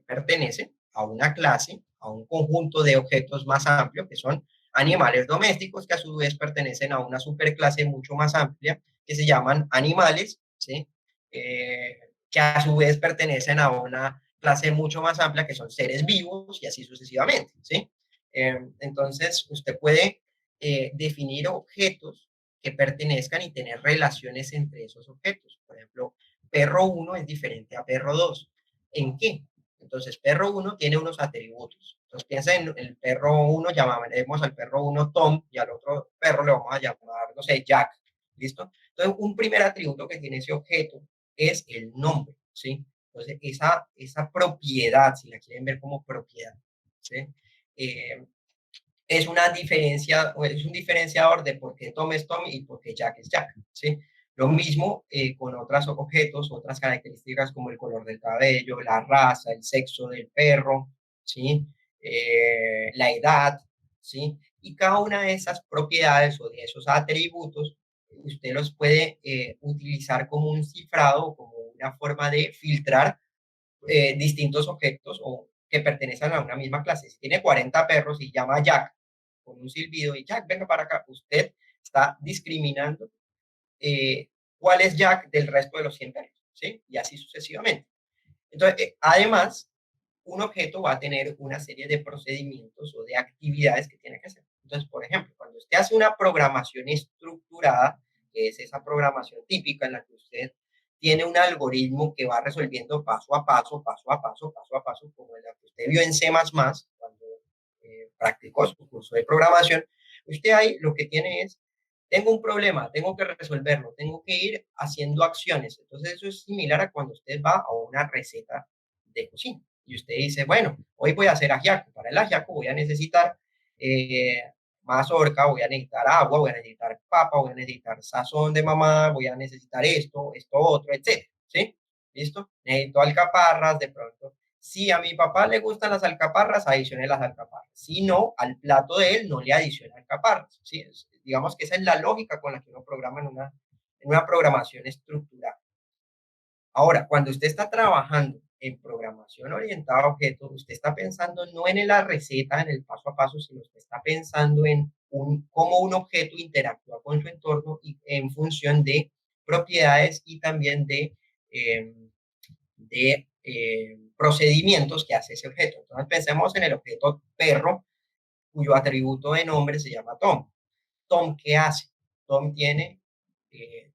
[SPEAKER 1] pertenece a una clase, a un conjunto de objetos más amplio, que son animales domésticos, que a su vez pertenecen a una superclase mucho más amplia, que se llaman animales, ¿sí? Que a su vez pertenecen a una clase mucho más amplia, que son seres vivos, y así sucesivamente, ¿sí? Entonces, usted puede definir objetos que pertenezcan y tener relaciones entre esos objetos. Por ejemplo, perro 1 es diferente a perro 2. ¿En qué? Entonces, perro 1 tiene unos atributos. Entonces, piensa en el perro 1, llamaremos al perro 1 Tom y al otro perro le vamos a llamar, no sé, Jack. ¿Listo? Entonces, un primer atributo que tiene ese objeto es el nombre, ¿sí? Entonces, esa propiedad, si la quieren ver como propiedad, ¿sí? Eh, es una diferencia, o es un diferenciador de por qué Tom es Tom y por qué Jack es Jack, ¿sí? Lo mismo con otros objetos, otras características como el color del cabello, la raza, el sexo del perro, ¿sí? La edad, ¿sí? Y cada una de esas propiedades o de esos atributos, usted los puede utilizar como un cifrado, como una forma de filtrar distintos objetos o que pertenecen a una misma clase. Si tiene 40 perros y llama a Jack con un silbido y Jack, venga para acá, usted está discriminando cuál es Jack del resto de los 100 perros, ¿sí? Y así sucesivamente. Entonces, además, un objeto va a tener una serie de procedimientos o de actividades que tiene que hacer. Entonces, por ejemplo, cuando usted hace una programación estructurada, que es esa programación típica en la que usted tiene un algoritmo que va resolviendo paso a paso, paso a paso, paso a paso, como la que usted vio en C++ cuando practicó su curso de programación, usted ahí lo que tiene es, tengo un problema, tengo que resolverlo, tengo que ir haciendo acciones. Entonces eso es similar a cuando usted va a una receta de cocina y usted dice, bueno, hoy voy a hacer ajiaco. Para el ajiaco voy a necesitar eh, mazorca, voy a necesitar agua, voy a necesitar papa, voy a necesitar sazón de mamá, voy a necesitar esto otro, etcétera, ¿sí? ¿Listo? Necesito alcaparras, de pronto. Si a mi papá le gustan las alcaparras, adicione las alcaparras. Si no, al plato de él no le adicione alcaparras, ¿sí? Digamos que esa es la lógica con la que uno programa en una programación estructurada. Ahora, cuando usted está trabajando en programación orientada a objetos, usted está pensando no en la receta, en el paso a paso, sino usted está pensando en cómo un objeto interactúa con su entorno y en función de propiedades y también eh, de procedimientos que hace ese objeto. Entonces pensemos en el objeto perro, cuyo atributo de nombre se llama Tom. Tom, ¿qué hace? Tom tiene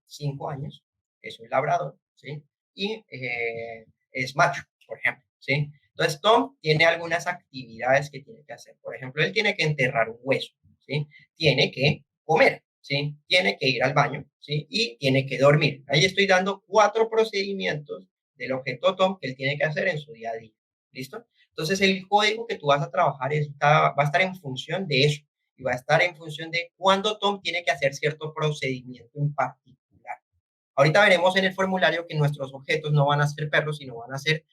[SPEAKER 1] 5 años, es un labrador, ¿sí? Y es macho, por ejemplo, ¿sí? Entonces, Tom tiene algunas actividades que tiene que hacer. Por ejemplo, él tiene que enterrar un hueso, ¿sí? Tiene que comer, ¿sí? Tiene que ir al baño, ¿sí? Y tiene que dormir. Ahí estoy dando 4 procedimientos del objeto Tom que él tiene que hacer en su día a día. ¿Listo? Entonces, el código que tú vas a trabajar va a estar en función de eso y va a estar en función de cuándo Tom tiene que hacer cierto procedimiento en particular. Ahorita veremos en el formulario que nuestros objetos no van a ser perros, sino van a ser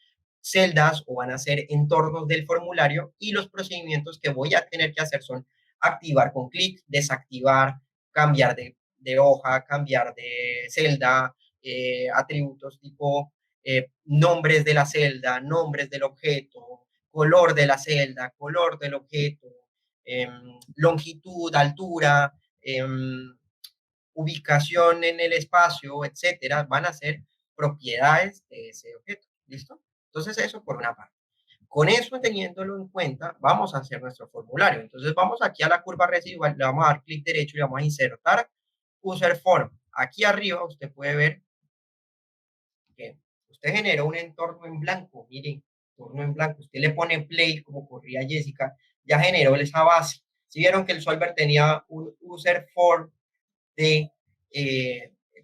[SPEAKER 1] celdas o van a ser entornos del formulario y los procedimientos que voy a tener que hacer son activar con clic, desactivar, cambiar de hoja, cambiar de celda, atributos tipo nombres de la celda, nombres del objeto, color de la celda, color del objeto, longitud, altura, ubicación en el espacio, etcétera, van a ser propiedades de ese objeto. ¿Listo? Entonces, eso por una parte. Con eso, teniéndolo en cuenta, vamos a hacer nuestro formulario. Entonces, vamos aquí a la curva residual, le vamos a dar clic derecho y vamos a insertar user form. Aquí arriba usted puede ver que usted generó un entorno en blanco. Miren, entorno en blanco. Usted le pone play, como corría Jessica, ya generó esa base. Si vieron que el solver tenía un user form de,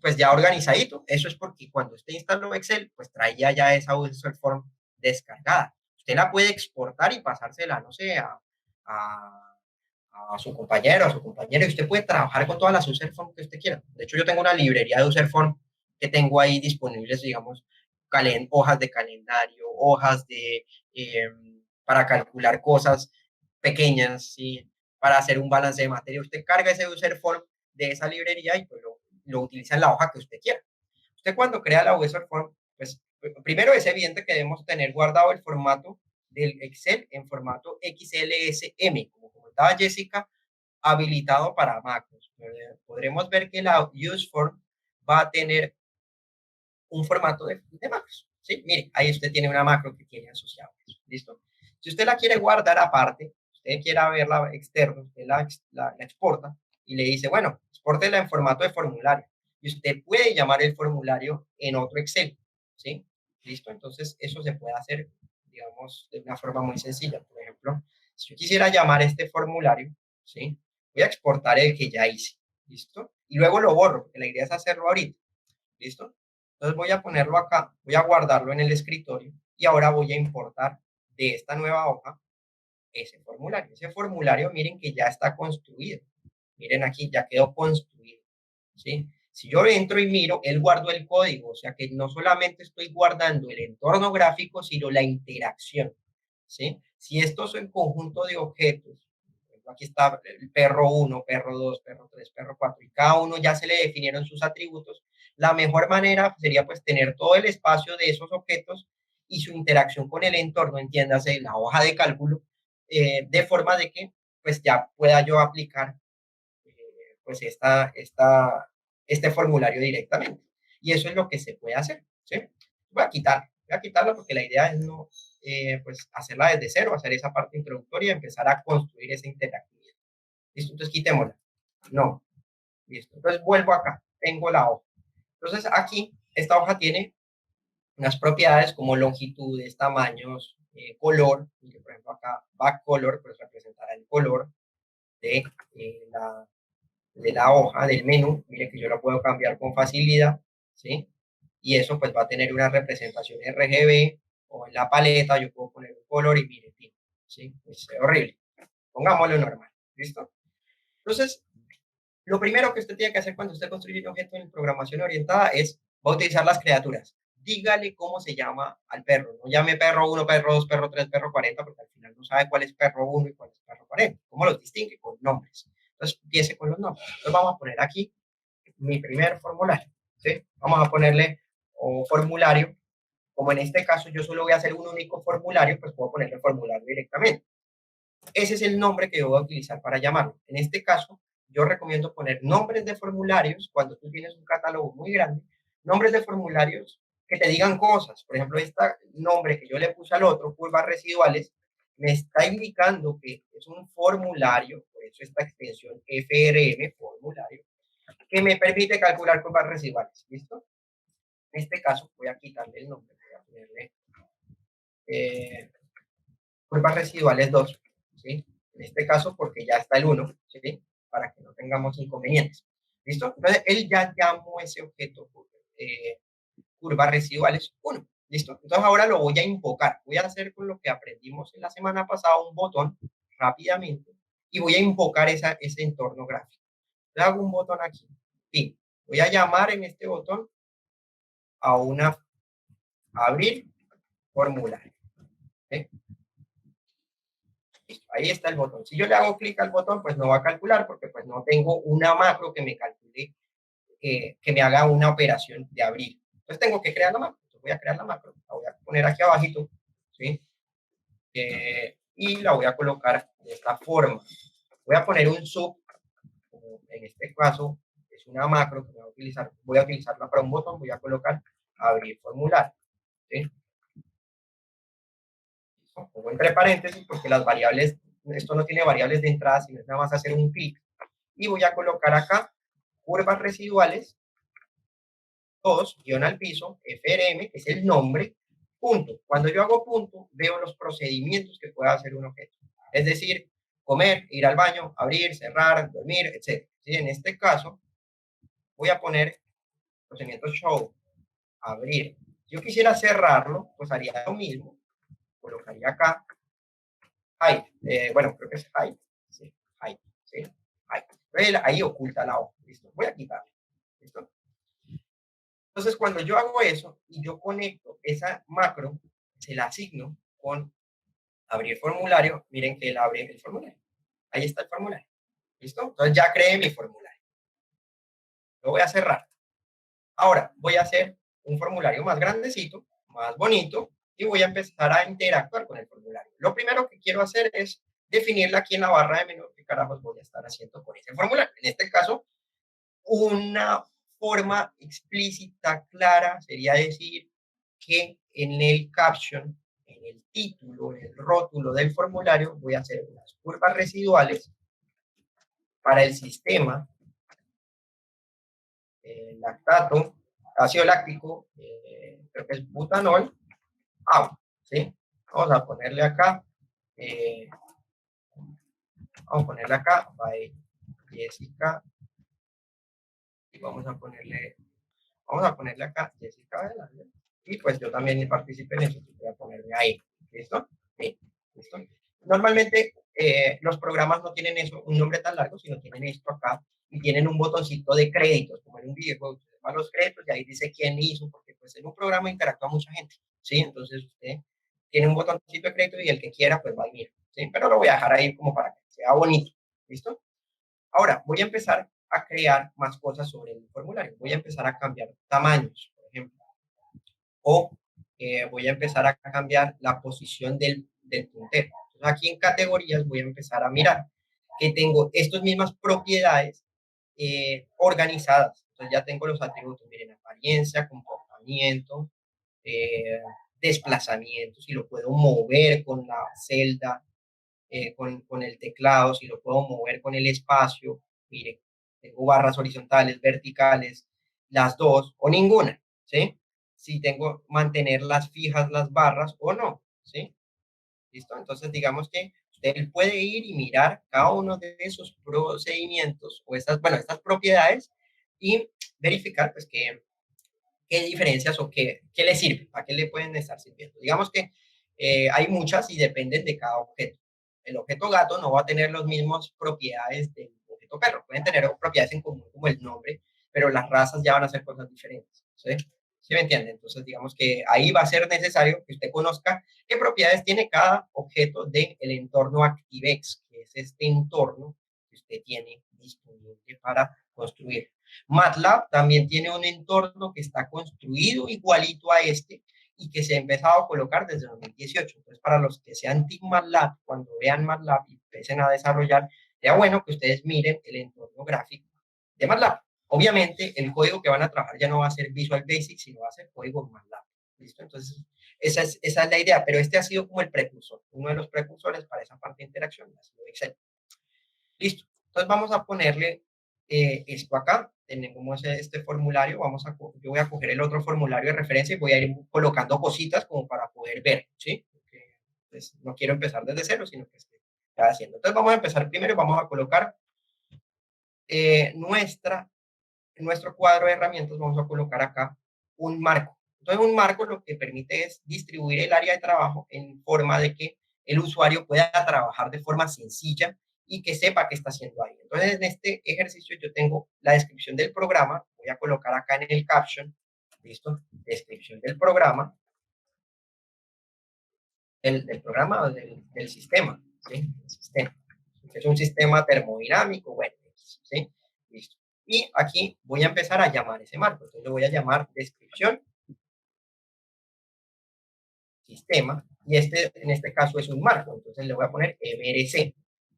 [SPEAKER 1] pues ya organizadito. Eso es porque cuando usted instaló Excel, pues traía ya esa user form descargada. Usted la puede exportar y pasársela, no sé, a, a su compañero, a su compañera, y usted puede trabajar con todas las user form que usted quiera. De hecho, yo tengo una librería de user form que tengo ahí disponibles, digamos, hojas de calendario, hojas eh, para calcular cosas pequeñas, ¿sí? Para hacer un balance de materia. Usted carga ese user form de esa librería y pues lo utiliza en la hoja que usted quiera. Usted cuando crea la user form, pues primero es evidente que debemos tener guardado el formato del Excel en formato XLSM, como comentaba Jessica, habilitado para macros. Podremos ver que la use form va a tener un formato de macros. ¿Sí? Mire, ahí usted tiene una macro que tiene asociado. ¿Listo? Si usted la quiere guardar aparte, usted quiere verla externa, usted la exporta y le dice, bueno, exportela en formato de formulario. Y usted puede llamar el formulario en otro Excel. ¿Sí? ¿Listo? Entonces, eso se puede hacer, digamos, de una forma muy sencilla. Por ejemplo, si yo quisiera llamar este formulario, ¿sí? Voy a exportar el que ya hice. ¿Listo? Y luego lo borro, porque la idea es hacerlo ahorita. ¿Listo? Entonces voy a ponerlo acá, voy a guardarlo en el escritorio y ahora voy a importar de esta nueva hoja ese formulario. Ese formulario, miren que ya está construido. Miren aquí, ya quedó construido. ¿Sí? Si yo entro y miro, él guardó el código, o sea que no solamente estoy guardando el entorno gráfico, sino la interacción. ¿Sí? Si estos son conjunto de objetos, aquí está el perro 1, perro 2, perro 3, perro 4, y cada uno ya se le definieron sus atributos, la mejor manera sería pues tener todo el espacio de esos objetos y su interacción con el entorno, entiéndase, la hoja de cálculo, de forma de que pues ya pueda yo aplicar pues este formulario directamente. Y eso es lo que se puede hacer. ¿Sí? Voy a quitarlo porque la idea es no pues hacerla desde cero, hacer esa parte introductoria y empezar a construir esa interactividad. ¿Listo? Entonces quitémosla. No. Listo. Entonces vuelvo acá. Tengo la hoja. Entonces aquí, esta hoja tiene unas propiedades como longitudes, tamaños, color. Por ejemplo, acá back color, pues representará el color de la hoja del menú, mire que yo lo puedo cambiar con facilidad, ¿sí? Y eso pues va a tener una representación RGB o en la paleta yo puedo poner un color y mire, ¿sí? Es horrible. Pongámoslo normal, ¿listo? Entonces, lo primero que usted tiene que hacer cuando usted construye un objeto en programación orientada es va a utilizar las criaturas. Dígale cómo se llama al perro. No llame perro 1, perro 2, perro 3, perro 40, porque al final no sabe cuál es perro 1 y cuál es perro 40. ¿Cómo los distingue? Con nombres. Entonces, empiece con los nombres. Entonces, vamos a poner aquí mi primer formulario. ¿Sí? Vamos a ponerle formulario. Como en este caso yo solo voy a hacer un único formulario, pues puedo ponerle formulario directamente. ese es el nombre que yo voy a utilizar para llamarlo. En este caso, yo recomiendo poner nombres de formularios cuando tú tienes un catálogo muy grande, nombres de formularios que te digan cosas. Por ejemplo, este nombre que yo le puse al otro, curvas residuales, me está indicando que es un formulario, por eso esta extensión FRM, formulario, que me permite calcular curvas residuales. ¿Listo? En este caso, voy a quitarle el nombre, voy a ponerle eh, curvas residuales 2, ¿sí? En este caso, porque ya está el 1, ¿sí? Para que no tengamos inconvenientes. ¿Listo? Entonces, él ya llamó ese objeto curvas residuales 1. ¿Listo? Entonces, ahora lo voy a invocar. Voy a hacer con lo que aprendimos en la semana pasada un botón rápidamente y voy a invocar ese entorno gráfico. Le hago un botón aquí. Fin. Voy a llamar en este botón a una abrir formulario. ¿Sí? Listo, ahí está el botón. Si yo le hago clic al botón, pues no va a calcular porque pues no tengo una macro que me calcule, que me haga una operación de abrir. Entonces tengo que crear la macro. Entonces voy a crear la macro. La voy a poner aquí abajito, ¿sí? Y la voy a colocar de esta forma. Voy a poner un sub, como en este caso es una macro que voy a utilizar. Voy a utilizarla para un botón. Voy a colocar abrir formulario. ¿Sí? Pongo entre paréntesis porque las variables, esto no tiene variables de entrada, sino es nada más hacer un clic. Y voy a colocar acá curvas residuales, todos, guión al piso, FRM, que es el nombre, punto. Cuando yo hago punto, veo los procedimientos que puede hacer un objeto. Es decir, comer, ir al baño, abrir, cerrar, dormir, etc. ¿Sí? En este caso, voy a poner procedimiento show, abrir. Si yo quisiera cerrarlo, pues haría lo mismo. Colocaría acá hide. Bueno, creo que es hide. Sí, hide. ¿Sí? Hide. Ahí oculta la hoja. ¿Listo? Voy a quitarlo. ¿Listo? Entonces, cuando yo hago eso y yo conecto esa macro, se la asigno con abrir formulario, miren que él abre el formulario. Ahí está el formulario. ¿Listo? Entonces ya creé mi formulario. Lo voy a cerrar. Ahora voy a hacer un formulario más grandecito, más bonito, y voy a empezar a interactuar con el formulario. Lo primero que quiero hacer es definirla aquí en la barra de menú, qué carajos voy a estar haciendo con ese formulario. En este caso, una forma explícita, clara, sería decir que en el caption, en el título, en el rótulo del formulario, voy a hacer unas curvas residuales para el sistema lactato, ácido láctico, creo que es butanol, agua, ¿sí? Vamos a ponerle acá, eh, vamos a ponerle acá, by Jessica, y vamos a ponerle acá Jessica adelante. Y pues yo también participé en eso, voy a ponerme ahí. ¿Listo? Sí, ¿listo? Normalmente los programas no tienen eso, un nombre tan largo, sino tienen esto acá y tienen un botoncito de créditos, como en un videojuego, usted va a los créditos y ahí dice quién hizo, porque pues en un programa interactúa mucha gente, ¿sí? Entonces usted tiene un botoncito de crédito y el que quiera pues va y mira, ¿sí? Pero lo voy a dejar ahí como para que sea bonito, ¿listo? Ahora voy a empezar a crear más cosas sobre el formulario. Voy a empezar a cambiar tamaños, por ejemplo, o voy a empezar a cambiar la posición del puntero. Entonces, aquí en categorías voy a empezar a mirar que tengo estas mismas propiedades organizadas. Entonces ya tengo los atributos, miren, apariencia, comportamiento, eh, desplazamiento, si lo puedo mover con la celda, con el teclado, si lo puedo mover con el espacio, mire, tengo barras horizontales, verticales, las dos o ninguna, ¿sí? Si tengo mantenerlas fijas las barras o no, ¿sí? ¿Listo? Entonces, digamos que usted puede ir y mirar cada uno de esos procedimientos o estas, bueno, estas propiedades y verificar, pues, qué diferencias o qué le sirve, a qué le pueden estar sirviendo. Digamos que hay muchas y dependen de cada objeto. El objeto gato no va a tener las mismas propiedades del objeto perro. Pueden tener propiedades en común como el nombre, pero las razas ya van a ser cosas diferentes. ¿Sí? ¿Sí me entiende? Entonces, digamos que ahí va a ser necesario que usted conozca qué propiedades tiene cada objeto del entorno ActiveX, que es este entorno que usted tiene disponible para construir. MATLAB también tiene un entorno que está construido igualito a este, y que se ha empezado a colocar desde 2018. Entonces, para los que sean Team MATLAB, cuando vean MATLAB y empiecen a desarrollar, sería bueno que ustedes miren el entorno gráfico de MATLAB. Obviamente, el código que van a trabajar ya no va a ser Visual Basic, sino va a ser código MATLAB. ¿Listo? Entonces, esa es la idea, pero este ha sido como el precursor, uno de los precursores para esa parte de interacción, ha sido Excel. Listo. Entonces vamos a ponerle esto acá. Tenemos este formulario. Yo voy a coger el otro formulario de referencia y voy a ir colocando cositas como para poder ver, ¿sí? Porque, pues, no quiero empezar desde cero, sino que estoy haciendo. Entonces vamos a empezar primero y vamos a colocar nuestro cuadro de herramientas. Vamos a colocar acá un marco. Entonces un marco lo que permite es distribuir el área de trabajo en forma de que el usuario pueda trabajar de forma sencilla y que sepa qué está haciendo ahí. Entonces, en este ejercicio yo tengo la descripción del programa, voy a colocar acá en el caption, ¿listo? Descripción del programa, del programa o del sistema, ¿sí? El sistema. Es un sistema termodinámico, bueno, ¿sí? Listo. Y aquí voy a empezar a llamar ese marco. Entonces, lo voy a llamar descripción, sistema, y en este caso es un marco. Entonces, le voy a poner MRC.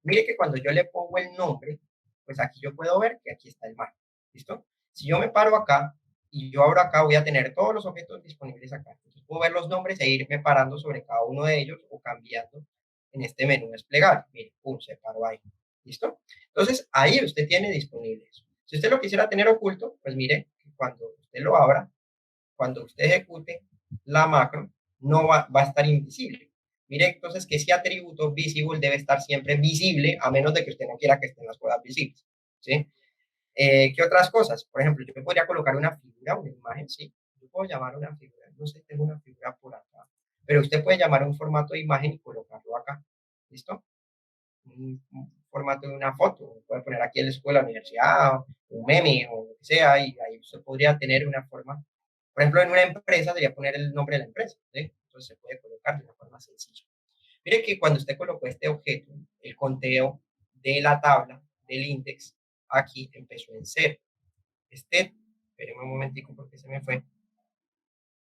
[SPEAKER 1] Mire que cuando yo le pongo el nombre, pues aquí yo puedo ver que aquí está el marco. ¿Listo? Si yo me paro acá y yo abro acá, voy a tener todos los objetos disponibles acá. Entonces puedo ver los nombres e irme parando sobre cada uno de ellos o cambiando en este menú desplegable. Mire, pum, se paró ahí. ¿Listo? Entonces ahí usted tiene disponible eso. Si usted lo quisiera tener oculto, pues mire, cuando usted lo abra, cuando usted ejecute la macro, no va a estar invisible. Mire entonces que ese atributo visible debe estar siempre visible, a menos de que usted no quiera que estén las cosas visibles. ¿Sí? ¿Qué otras cosas? Por ejemplo, yo podría colocar una figura, una imagen, ¿sí? Yo puedo llamar una figura, no sé, tengo una figura por acá, pero usted puede llamar un formato de imagen y colocarlo acá, ¿listo? Un formato de una foto, puede poner aquí el escuela, la universidad, un meme o lo que sea, y ahí usted podría tener una forma, por ejemplo, en una empresa sería poner el nombre de la empresa, ¿sí? Entonces se puede colocar de una forma sencilla. Mire que cuando usted colocó este objeto, el conteo de la tabla, del index, aquí empezó en cero. Espérenme un momentico porque se me fue.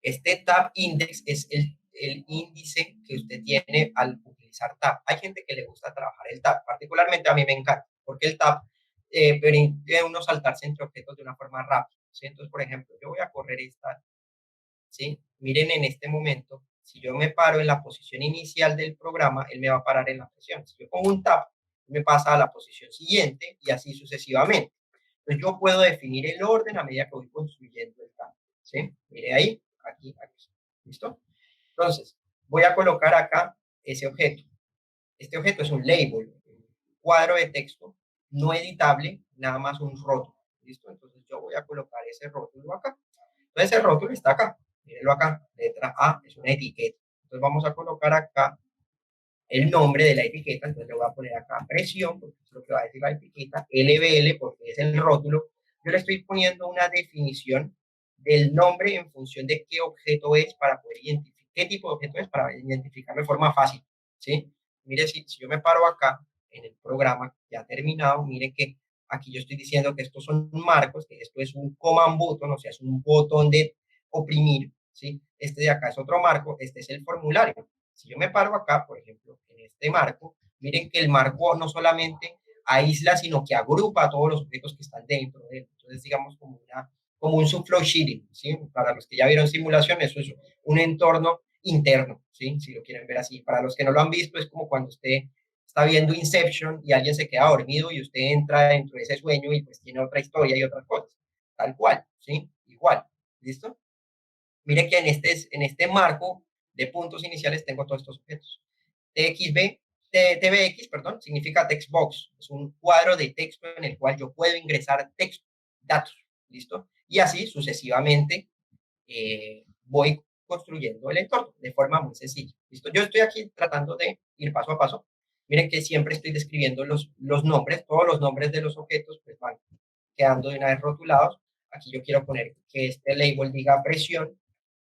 [SPEAKER 1] Este tab index es el índice que usted tiene al utilizar tab. Hay gente que le gusta trabajar el tab, particularmente a mí me encanta, porque el tab permite a uno saltarse entre objetos de una forma rápida. ¿Sí? Entonces, por ejemplo, yo voy a correr esta, ¿sí? Miren en este momento, si yo me paro en la posición inicial del programa, él me va a parar en la posición. Si yo pongo un tab, me pasa a la posición siguiente y así sucesivamente. Entonces yo puedo definir el orden a medida que voy construyendo el tab. ¿Sí? Mire ahí, aquí. ¿Listo? Entonces, voy a colocar acá ese objeto. Este objeto es un label, un cuadro de texto no editable, nada más un rótulo. ¿Listo? Entonces yo voy a colocar ese rótulo acá. Entonces el rótulo está acá. Mírenlo acá. Letra A es una etiqueta. Entonces vamos a colocar acá el nombre de la etiqueta. Entonces le voy a poner acá presión, porque es lo que va a decir la etiqueta. LBL, porque es el rótulo. Yo le estoy poniendo una definición del nombre en función de qué objeto es para poder identificar, qué tipo de objeto es para identificarlo de forma fácil. ¿Sí? Mire, si yo me paro acá en el programa ya terminado, mire que aquí yo estoy diciendo que estos son marcos, que esto es un command button, o sea, es un botón de oprimir, ¿sí? Este de acá es otro marco, este es el formulario. Si yo me paro acá, por ejemplo, en este marco, miren que el marco no solamente aísla, sino que agrupa a todos los objetos que están dentro de él. Entonces, digamos, como un subflow sheeting, ¿sí? Para los que ya vieron simulación, eso es un entorno interno, ¿sí? Si lo quieren ver así. Para los que no lo han visto, es como cuando usted está viendo Inception y alguien se queda dormido y usted entra dentro de ese sueño y pues tiene otra historia y otras cosas. Tal cual, ¿sí? Igual, ¿listo? Mire que en este marco de puntos iniciales tengo todos estos objetos. TBX, perdón, significa text box. Es un cuadro de texto en el cual yo puedo ingresar texto, datos, ¿listo? Y así sucesivamente voy construyendo el entorno de forma muy sencilla. ¿Listo? Yo estoy aquí tratando de ir paso a paso. Miren que siempre estoy describiendo los nombres, todos los nombres de los objetos pues van quedando de una vez rotulados. Aquí yo quiero poner que este label diga presión.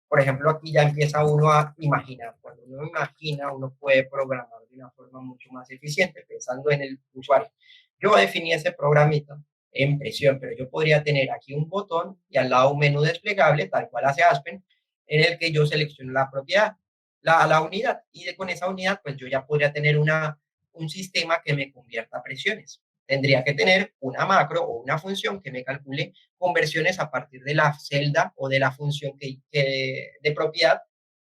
[SPEAKER 1] Por ejemplo, aquí ya empieza uno a imaginar. Cuando uno imagina, uno puede programar de una forma mucho más eficiente, pensando en el usuario. Yo definí ese programita en presión, pero yo podría tener aquí un botón y al lado un menú desplegable, tal cual hace Aspen, en el que yo selecciono la propiedad, la unidad, y con esa unidad, pues yo ya podría tener un sistema que me convierta a presiones. Tendría que tener una macro o una función que me calcule conversiones a partir de la celda o de la función de propiedad,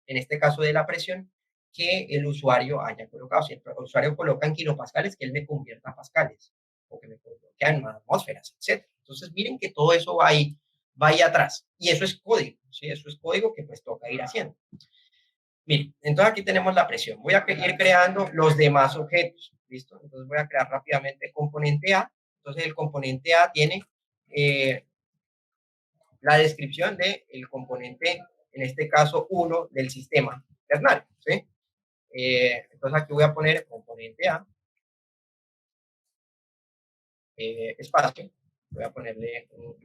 [SPEAKER 1] en este caso de la presión, que el usuario haya colocado. Si el usuario coloca en kilopascales, que él me convierta a pascales, o que me coloque en atmósferas, etc. Entonces, miren que todo eso va ahí atrás. Y eso es código, ¿sí? Eso es código que pues toca ir haciendo. Miren, entonces aquí tenemos la presión. Voy a ir creando los demás objetos, ¿listo? Entonces voy a crear rápidamente el componente A. Entonces el componente A tiene la descripción del componente, en este caso 1 del sistema ternario, ¿sí? Entonces aquí voy a poner componente A, espacio, voy a ponerle un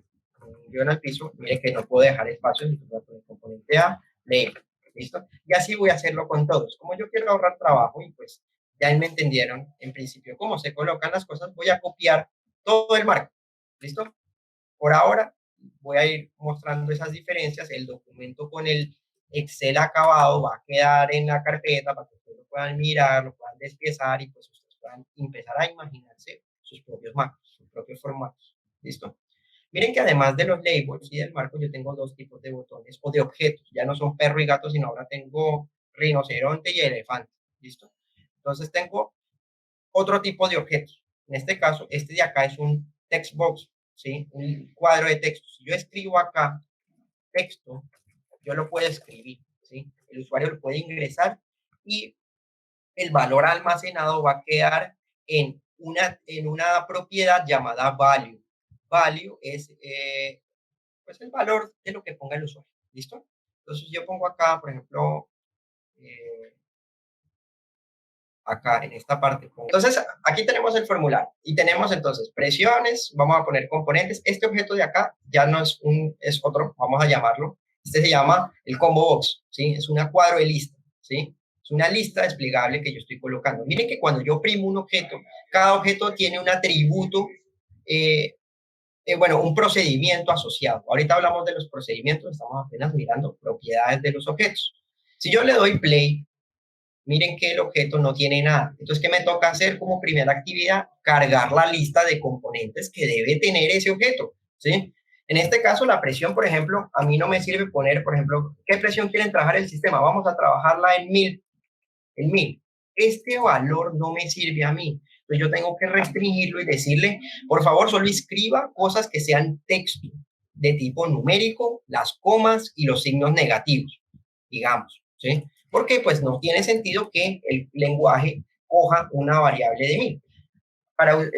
[SPEAKER 1] guión al piso, mire que no puedo dejar espacio, entonces voy a poner componente A, leer, ¿listo? Y así voy a hacerlo con todos. Como yo quiero ahorrar trabajo y pues ya me entendieron en principio cómo se colocan las cosas, voy a copiar todo el marco, ¿listo? Por ahora voy a ir mostrando esas diferencias, el documento con el Excel acabado va a quedar en la carpeta para que ustedes lo puedan mirar, lo puedan despiezar y pues ustedes puedan empezar a imaginarse sus propios marcos, sus propios formatos. ¿Listo? Miren que además de los labels y del marco, yo tengo dos tipos de botones o de objetos. Ya no son perro y gato, sino ahora tengo rinoceronte y elefante. ¿Listo? Entonces tengo otro tipo de objetos. En este caso, este de acá es un text box, ¿sí? Un cuadro de texto. Si yo escribo acá texto, yo lo puedo escribir, ¿sí? El usuario lo puede ingresar y el valor almacenado va a quedar en una propiedad llamada value. Value es pues el valor de lo que ponga el usuario, ¿listo? Entonces yo pongo acá, por ejemplo, acá en esta parte. Entonces, aquí tenemos el formulario y tenemos entonces presiones, vamos a poner componentes. Este objeto de acá ya no es es otro, vamos a llamarlo. Este se llama el combo box, ¿sí? Es una cuadro de lista, ¿sí? Es una lista desplegable que yo estoy colocando. Miren que cuando yo primo un objeto, cada objeto tiene un atributo, bueno, un procedimiento asociado. Ahorita hablamos de los procedimientos, estamos apenas mirando propiedades de los objetos. Si yo le doy play, miren que el objeto no tiene nada. Entonces, ¿qué me toca hacer como primera actividad? Cargar la lista de componentes que debe tener ese objeto, ¿sí? En este caso, la presión, por ejemplo, a mí no me sirve poner, por ejemplo, ¿qué presión quieren trabajar el sistema? Vamos a trabajarla en 1000. Este valor no me sirve a mí. Entonces, yo tengo que restringirlo y decirle, por favor, solo escriba cosas que sean texto de tipo numérico, las comas y los signos negativos, digamos, ¿sí? Porque pues no tiene sentido que el lenguaje coja una variable de 1000.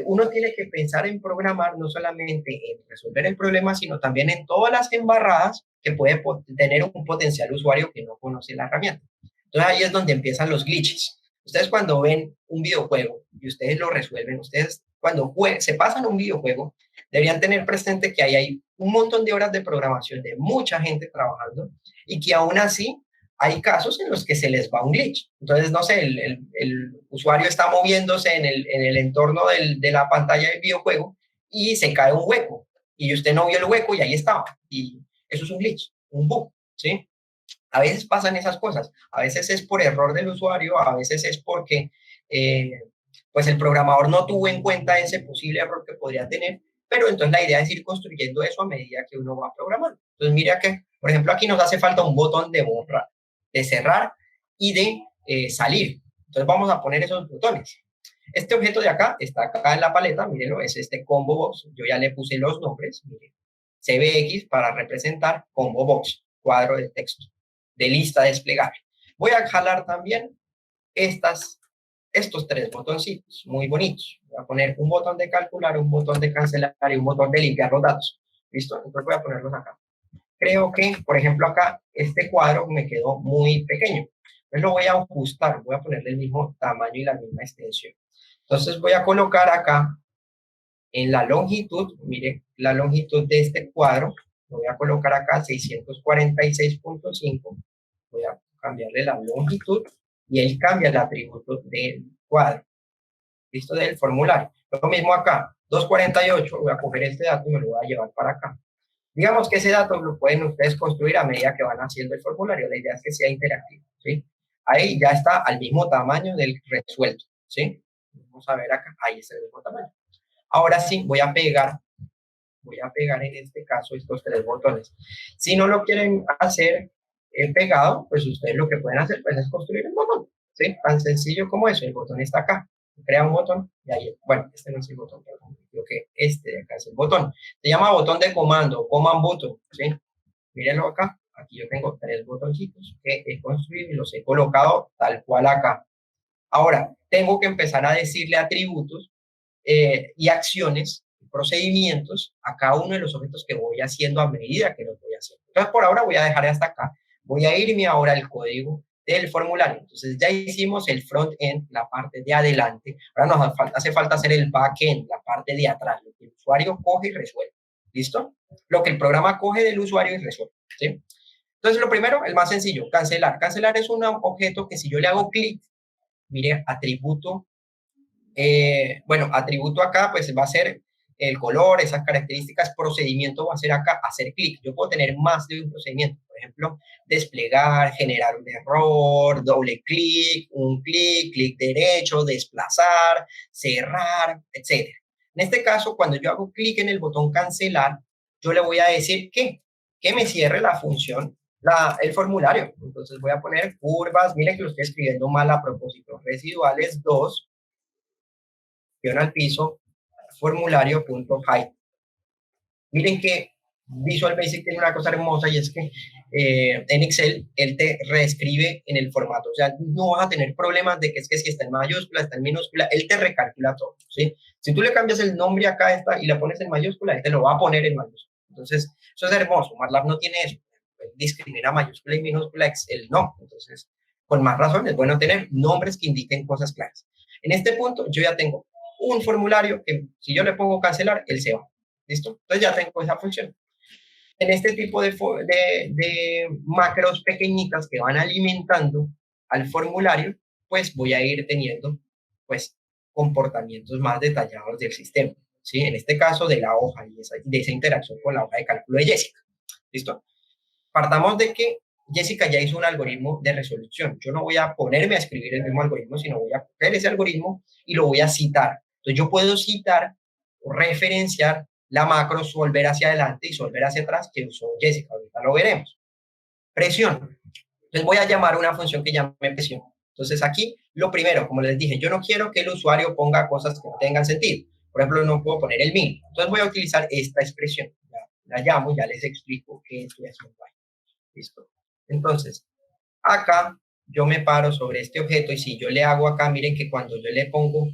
[SPEAKER 1] Uno tiene que pensar en programar no solamente en resolver el problema, sino también en todas las embarradas que puede tener un potencial usuario que no conoce la herramienta. Entonces ahí es donde empiezan los glitches. Ustedes cuando ven un videojuego y ustedes lo resuelven, ustedes cuando se pasan un videojuego, deberían tener presente que ahí hay un montón de horas de programación de mucha gente trabajando y que aún así hay casos en los que se les va un glitch. Entonces, no sé, el usuario está moviéndose en el entorno de la pantalla del videojuego y se cae un hueco y usted no vio el hueco y ahí estaba. Y eso es un glitch, un bug, ¿sí? A veces pasan esas cosas, a veces es por error del usuario, a veces es porque pues el programador no tuvo en cuenta ese posible error que podría tener, pero entonces la idea es ir construyendo eso a medida que uno va programando. Entonces mira que, por ejemplo, aquí nos hace falta un botón de borrar, de cerrar y de salir. Entonces vamos a poner esos botones. Este objeto de acá está acá en la paleta, mírenlo, es este combo box. Yo ya le puse los nombres, miren, CBX para representar combo box, cuadro de texto, de lista desplegable. Voy a jalar también estos tres botoncitos muy bonitos. Voy a poner un botón de calcular, un botón de cancelar y un botón de limpiar los datos. ¿Listo? Entonces voy a ponerlos acá. Creo que, por ejemplo, acá este cuadro me quedó muy pequeño. Entonces lo voy a ajustar, voy a ponerle el mismo tamaño y la misma extensión. Entonces voy a colocar acá en la longitud, mire, la longitud de este cuadro, lo voy a colocar acá 646.5, voy a cambiarle la longitud y él cambia el atributo del cuadro. ¿Listo? Del formulario. Lo mismo acá, 248, voy a coger este dato y me lo voy a llevar para acá. Digamos que ese dato lo pueden ustedes construir a medida que van haciendo el formulario. La idea es que sea interactivo, ¿sí? Ahí ya está al mismo tamaño del resuelto, ¿sí? Vamos a ver acá, ahí está el mismo tamaño. Ahora sí, voy a pegar en este caso estos tres botones. Si no lo quieren hacer pegado, pues ustedes lo que pueden hacer pues, es construir el botón, ¿sí? Tan sencillo como eso, el botón está acá. Crea un botón y ahí, bueno, este no es el botón, perdón, creo que este de acá es el botón. Se llama botón de comando, command button, ¿sí? Mírenlo acá, aquí yo tengo tres botoncitos que he construido y los he colocado tal cual acá. Ahora, tengo que empezar a decirle atributos y acciones, procedimientos a cada uno de los objetos que voy haciendo a medida que los voy haciendo. Entonces, por ahora voy a dejar hasta acá. Voy a irme ahora al código del formulario. Entonces, ya hicimos el front-end, la parte de adelante. Ahora nos hace falta hacer el back-end, la parte de atrás, lo que el usuario coge y resuelve. ¿Listo? Lo que el programa coge del usuario y resuelve. ¿Sí? Entonces, lo primero, el más sencillo, cancelar. Cancelar es un objeto que si yo le hago clic, mire, atributo bueno, atributo acá, pues va a ser el color, esas características, procedimiento va a ser acá, hacer clic. Yo puedo tener más de un procedimiento, por ejemplo, desplegar, generar un error, doble clic, un clic, clic derecho, desplazar, cerrar, etcétera. En este caso, cuando yo hago clic en el botón cancelar, yo le voy a decir que me cierre la función, el formulario. Entonces voy a poner curvas, miren que lo estoy escribiendo mal a propósito, residuales 2 al piso, formulario.hide. Miren que Visual Basic tiene una cosa hermosa y es que en Excel él te reescribe en el formato. O sea, no vas a tener problemas de que es que si está en mayúscula, está en minúscula, él te recalcula todo, ¿sí? Si tú le cambias el nombre acá esta, y la pones en mayúscula, él te lo va a poner en mayúscula. Entonces, eso es hermoso. MATLAB no tiene eso. Él discrimina mayúscula y minúscula, Excel no. Entonces, con más razón es bueno tener nombres que indiquen cosas claras. En este punto, yo ya tengo un formulario que si yo le pongo cancelar, él se va. ¿Listo? Entonces ya tengo esa función. En este tipo de macros pequeñitas que van alimentando al formulario, pues voy a ir teniendo pues comportamientos más detallados del sistema. ¿Sí? En este caso de la hoja y de esa interacción con la hoja de cálculo de Jessica. ¿Listo? Partamos de que Jessica ya hizo un algoritmo de resolución. Yo no voy a ponerme a escribir el mismo algoritmo, sino voy a coger ese algoritmo y lo voy a citar. Entonces yo puedo citar o referenciar la macro, solver hacia adelante y solver hacia atrás que usó Jessica. Ahorita lo veremos. Presión. Entonces voy a llamar una función que llame presión. Entonces aquí, lo primero, como les dije, yo no quiero que el usuario ponga cosas que no tengan sentido. Por ejemplo, no puedo poner el min. Entonces voy a utilizar esta expresión. La llamo, ya les explico qué estoy haciendo ahí. ¿Listo? Entonces, acá yo me paro sobre este objeto y si yo le hago acá, miren que cuando yo le pongo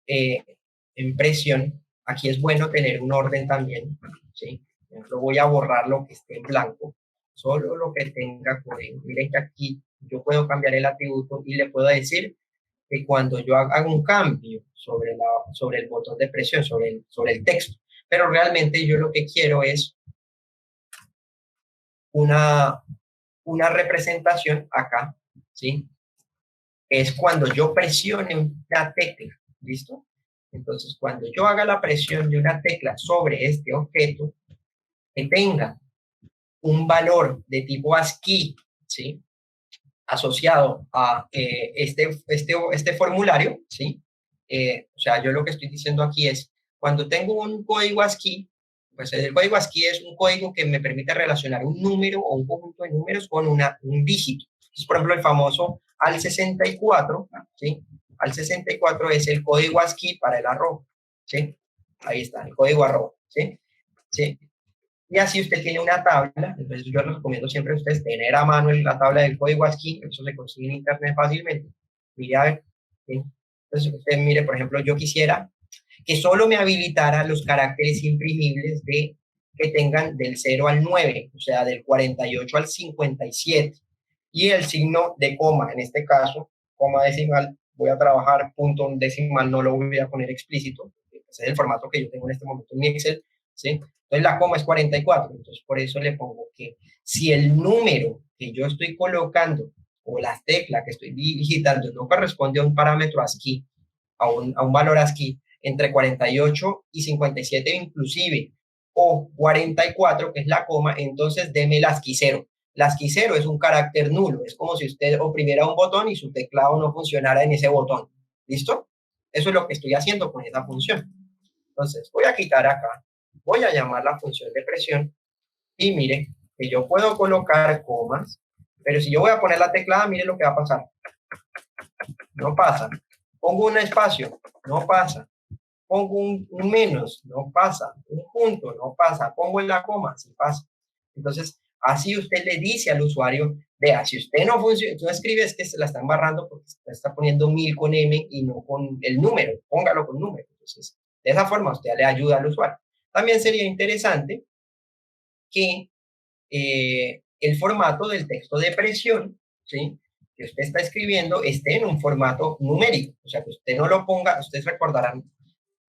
[SPEAKER 1] en presión, aquí es bueno tener un orden también, ¿sí? Por ejemplo, voy a borrar lo que esté en blanco, solo lo que tenga código. Miren que aquí yo puedo cambiar el atributo y le puedo decir que cuando yo haga un cambio sobre el botón de presión, sobre el texto, pero realmente yo lo que quiero es una representación acá, ¿sí? Es cuando yo presione una tecla, ¿listo? Entonces, cuando yo haga la presión de una tecla sobre este objeto, que tenga un valor de tipo ASCII, ¿sí? Asociado a este formulario, ¿sí? O sea, yo lo que estoy diciendo aquí es, cuando tengo un código ASCII, pues el código ASCII es un código que me permite relacionar un número o un conjunto de números con un dígito. Entonces, por ejemplo, el famoso al 64, ¿sí? Al 64 es el código ASCII para el arroba, ¿sí? Ahí está, el código arroba, ¿sí? ¿Sí? Y así usted tiene una tabla, entonces yo les recomiendo siempre a ustedes tener a mano la tabla del código ASCII, eso se consigue en internet fácilmente. Mire a ver, ¿sí? Entonces usted mire, por ejemplo, yo quisiera que solo me habilitara los caracteres imprimibles que tengan del 0 al 9, o sea, del 48 al 57. Y el signo de coma, en este caso, coma decimal, voy a trabajar punto decimal, no lo voy a poner explícito, ese es el formato que yo tengo en este momento en mi Excel, ¿sí? Entonces la coma es 44, entonces por eso le pongo que si el número que yo estoy colocando o las teclas que estoy digitando no corresponde a un parámetro ASCII, a un valor ASCII, entre 48 y 57 inclusive o 44, que es la coma, entonces deme el ASCII 0. El ASCII 0 es un carácter nulo, es como si usted oprimiera un botón y su teclado no funcionara en ese botón. ¿Listo? Eso es lo que estoy haciendo con esa función. Entonces, voy a quitar acá, voy a llamar la función de presión y mire que yo puedo colocar comas, pero si yo voy a poner la teclada, mire lo que va a pasar. No pasa. Pongo un espacio, no pasa. Pongo un menos, no pasa. Un punto, no pasa. Pongo en la coma, sí pasa. Entonces, así usted le dice al usuario, vea, si usted no funciona, tú escribes que se la está embarrando porque está poniendo 1000 con M y no con el número, póngalo con número. Entonces, de esa forma usted le ayuda al usuario. También sería interesante que el formato del texto de presión, ¿sí?, que usted está escribiendo esté en un formato numérico, o sea, que usted no lo ponga, ustedes recordarán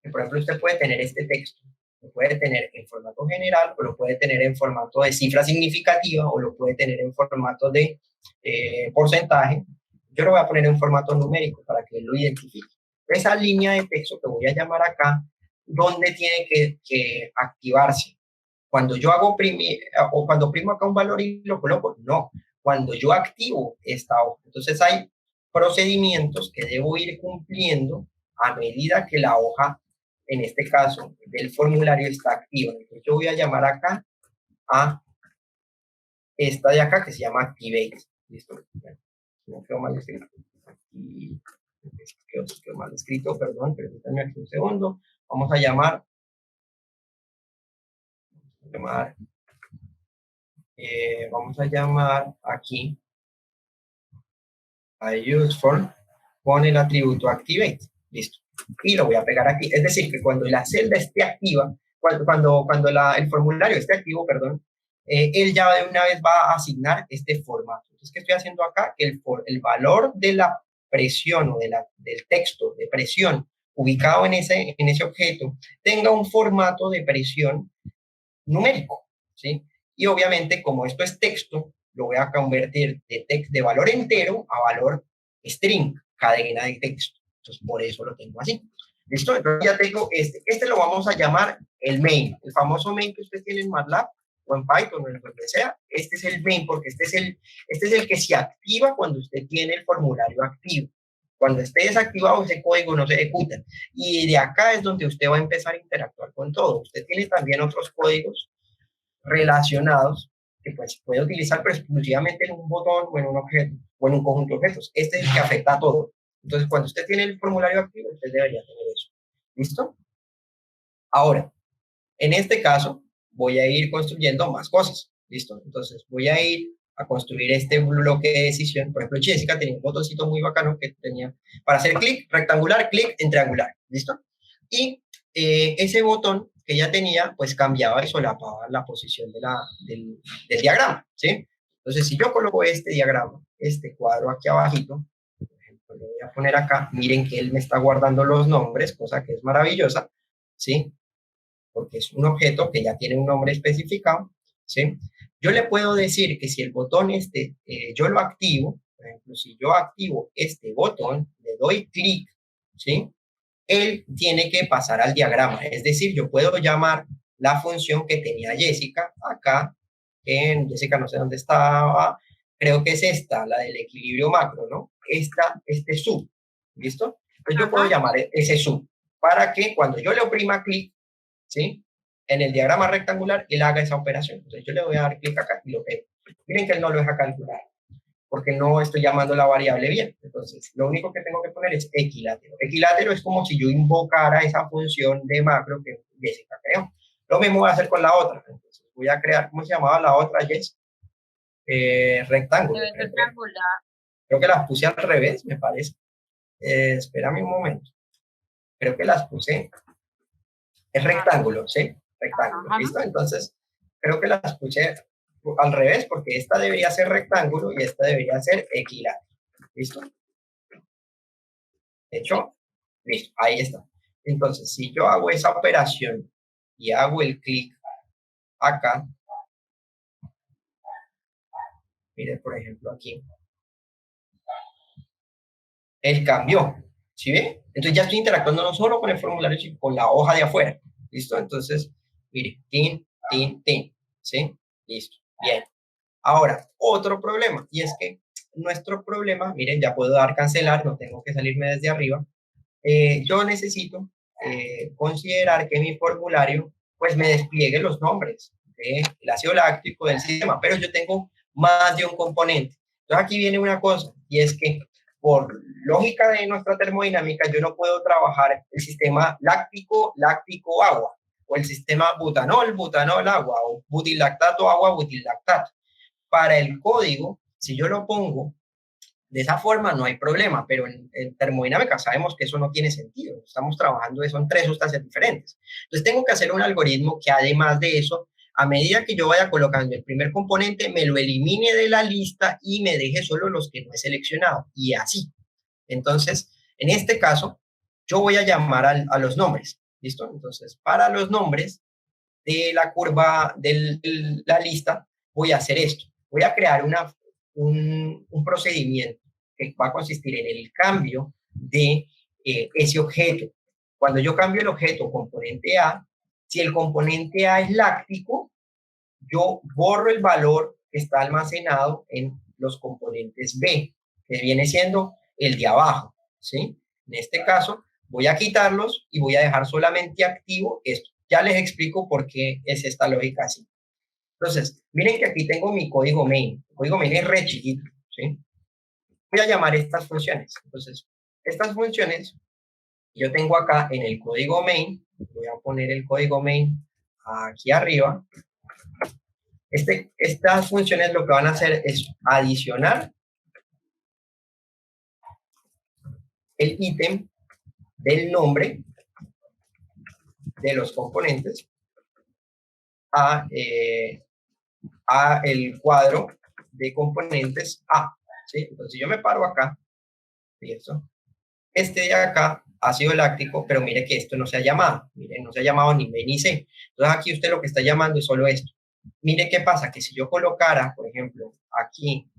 [SPEAKER 1] que, por ejemplo, usted puede tener este texto, lo puede tener en formato general, o lo puede tener en formato de cifra significativa, o lo puede tener en formato de porcentaje. Yo lo voy a poner en formato numérico para que él lo identifique. Esa línea de texto que voy a llamar acá, ¿dónde tiene que activarse? Cuando yo hago o cuando primo acá un valor y lo coloco, no. Cuando yo activo esta hoja. Entonces hay procedimientos que debo ir cumpliendo a medida que la hoja, en este caso, del formulario está activa. Entonces yo voy a llamar acá a esta de acá que se llama Activate. ¿Listo? No quedó mal escrito. Aquí quedó mal escrito, perdón, permítanme aquí un segundo. Vamos a llamar vamos a llamar aquí a useForm con el atributo activate. Listo. Y lo voy a pegar aquí. Es decir, que cuando la celda esté activa, cuando el formulario esté activo, perdón, él ya de una vez va a asignar este formato. Entonces, ¿qué estoy haciendo acá? Que el valor de la presión o del texto de presión ubicado en ese objeto tenga un formato de presión numérico, ¿sí? Y obviamente, como esto es texto, lo voy a convertir de valor entero a valor string, cadena de texto. Entonces, por eso lo tengo así. ¿Listo? Entonces ya tengo este lo vamos a llamar el main, el famoso main que usted tiene en MATLAB o en Python o en lo que sea. Este es el main porque este es el que se activa cuando usted tiene el formulario activo. Cuando esté desactivado, ese código no se ejecuta. Y de acá es donde usted va a empezar a interactuar con todo. Usted tiene también otros códigos relacionados que pues puede utilizar pero exclusivamente en un botón o en un objeto o en un conjunto de objetos. Este es el que afecta a todo. Entonces, cuando usted tiene el formulario activo, usted debería tener eso. ¿Listo? Ahora, en este caso, voy a ir construyendo más cosas. ¿Listo? Entonces, voy a ir a construir este bloque de decisión. Por ejemplo, Jessica tenía un botoncito muy bacano que tenía para hacer clic rectangular, clic en triangular. ¿Listo? Y ese botón que ella tenía, pues cambiaba y solapaba la posición del diagrama, ¿sí? Entonces, si yo coloco este diagrama, este cuadro aquí abajito, por ejemplo, lo voy a poner acá, miren que él me está guardando los nombres, cosa que es maravillosa, ¿sí? Porque es un objeto que ya tiene un nombre especificado, ¿sí? Yo le puedo decir que si el botón yo lo activo, por ejemplo, si yo activo este botón, le doy clic, ¿sí?, él tiene que pasar al diagrama. Es decir, yo puedo llamar la función que tenía Jessica acá, Jessica no sé dónde estaba, creo que es esta, la del equilibrio macro, ¿no? Este sub, ¿listo? Entonces yo puedo llamar ese sub para que cuando yo le oprima clic, ¿sí?, en el diagrama rectangular, él haga esa operación. Entonces yo le voy a dar clic acá y lo pego. Miren que él no lo deja calcular, porque no estoy llamando la variable bien. Entonces, lo único que tengo que poner es equilátero. Equilátero es como si yo invocara esa función de macro que Jessica creó. Lo mismo voy a hacer con la otra. Entonces, voy a crear, ¿cómo se llamaba la otra, Jess? Rectángulo.
[SPEAKER 3] Rectangular.
[SPEAKER 1] Creo que las puse al revés, me parece. Espérame un momento. Creo que las puse. Es rectángulo, ¿sí? Rectángulo, ¿listo? Entonces, creo que las puse al revés porque esta debería ser rectángulo y esta debería ser equilátero. ¿Listo? ¿Hecho? Listo, ahí está. Entonces, si yo hago esa operación y hago el clic acá, mire, por ejemplo, aquí, él cambió, ¿sí ve? Entonces ya estoy interactuando no solo con el formulario, sino con la hoja de afuera. ¿Listo? Entonces, Mire, tin, tin, tin, ¿sí? Listo, bien. Ahora, otro problema, y es que nuestro problema, miren, ya puedo dar cancelar, no tengo que salirme desde arriba. Yo necesito considerar que mi formulario pues me despliegue los nombres del ácido láctico del sistema, pero yo tengo más de un componente. Entonces aquí viene una cosa, y es que por lógica de nuestra termodinámica yo no puedo trabajar el sistema láctico, láctico, agua, o el sistema butanol, butanol, agua, o butilactato, agua, butilactato. Para el código, si yo lo pongo de esa forma no hay problema, pero en termodinámica sabemos que eso no tiene sentido. Estamos trabajando, son tres sustancias diferentes. Entonces tengo que hacer un algoritmo que además de eso, a medida que yo vaya colocando el primer componente, me lo elimine de la lista y me deje solo los que no he seleccionado. Y así. Entonces, en este caso, yo voy a llamar a los nombres. ¿Listo? Entonces, para los nombres de la curva de la lista, voy a hacer esto. Voy a crear un procedimiento que va a consistir en el cambio de ese objeto. Cuando yo cambio el objeto componente A, si el componente A es láctico, yo borro el valor que está almacenado en los componentes B, que viene siendo el de abajo, ¿sí? En este caso, voy a quitarlos y voy a dejar solamente activo esto. Ya les explico por qué es esta lógica así. Entonces, miren que aquí tengo mi código main. El código main es re chiquito, ¿sí? Voy a llamar estas funciones. Entonces, estas funciones yo tengo acá en el código main. Voy a poner el código main aquí arriba. Estas funciones lo que van a hacer es adicionar el ítem del nombre de los componentes a el cuadro de componentes A. ¿Sí? Entonces yo me paro acá, y eso. Este de acá, ácido láctico, pero mire que esto no se ha llamado. Mire, no se ha llamado ni B ni C. Entonces aquí usted lo que está llamando es solo esto. Mire qué pasa, que si yo colocara, por ejemplo, aquí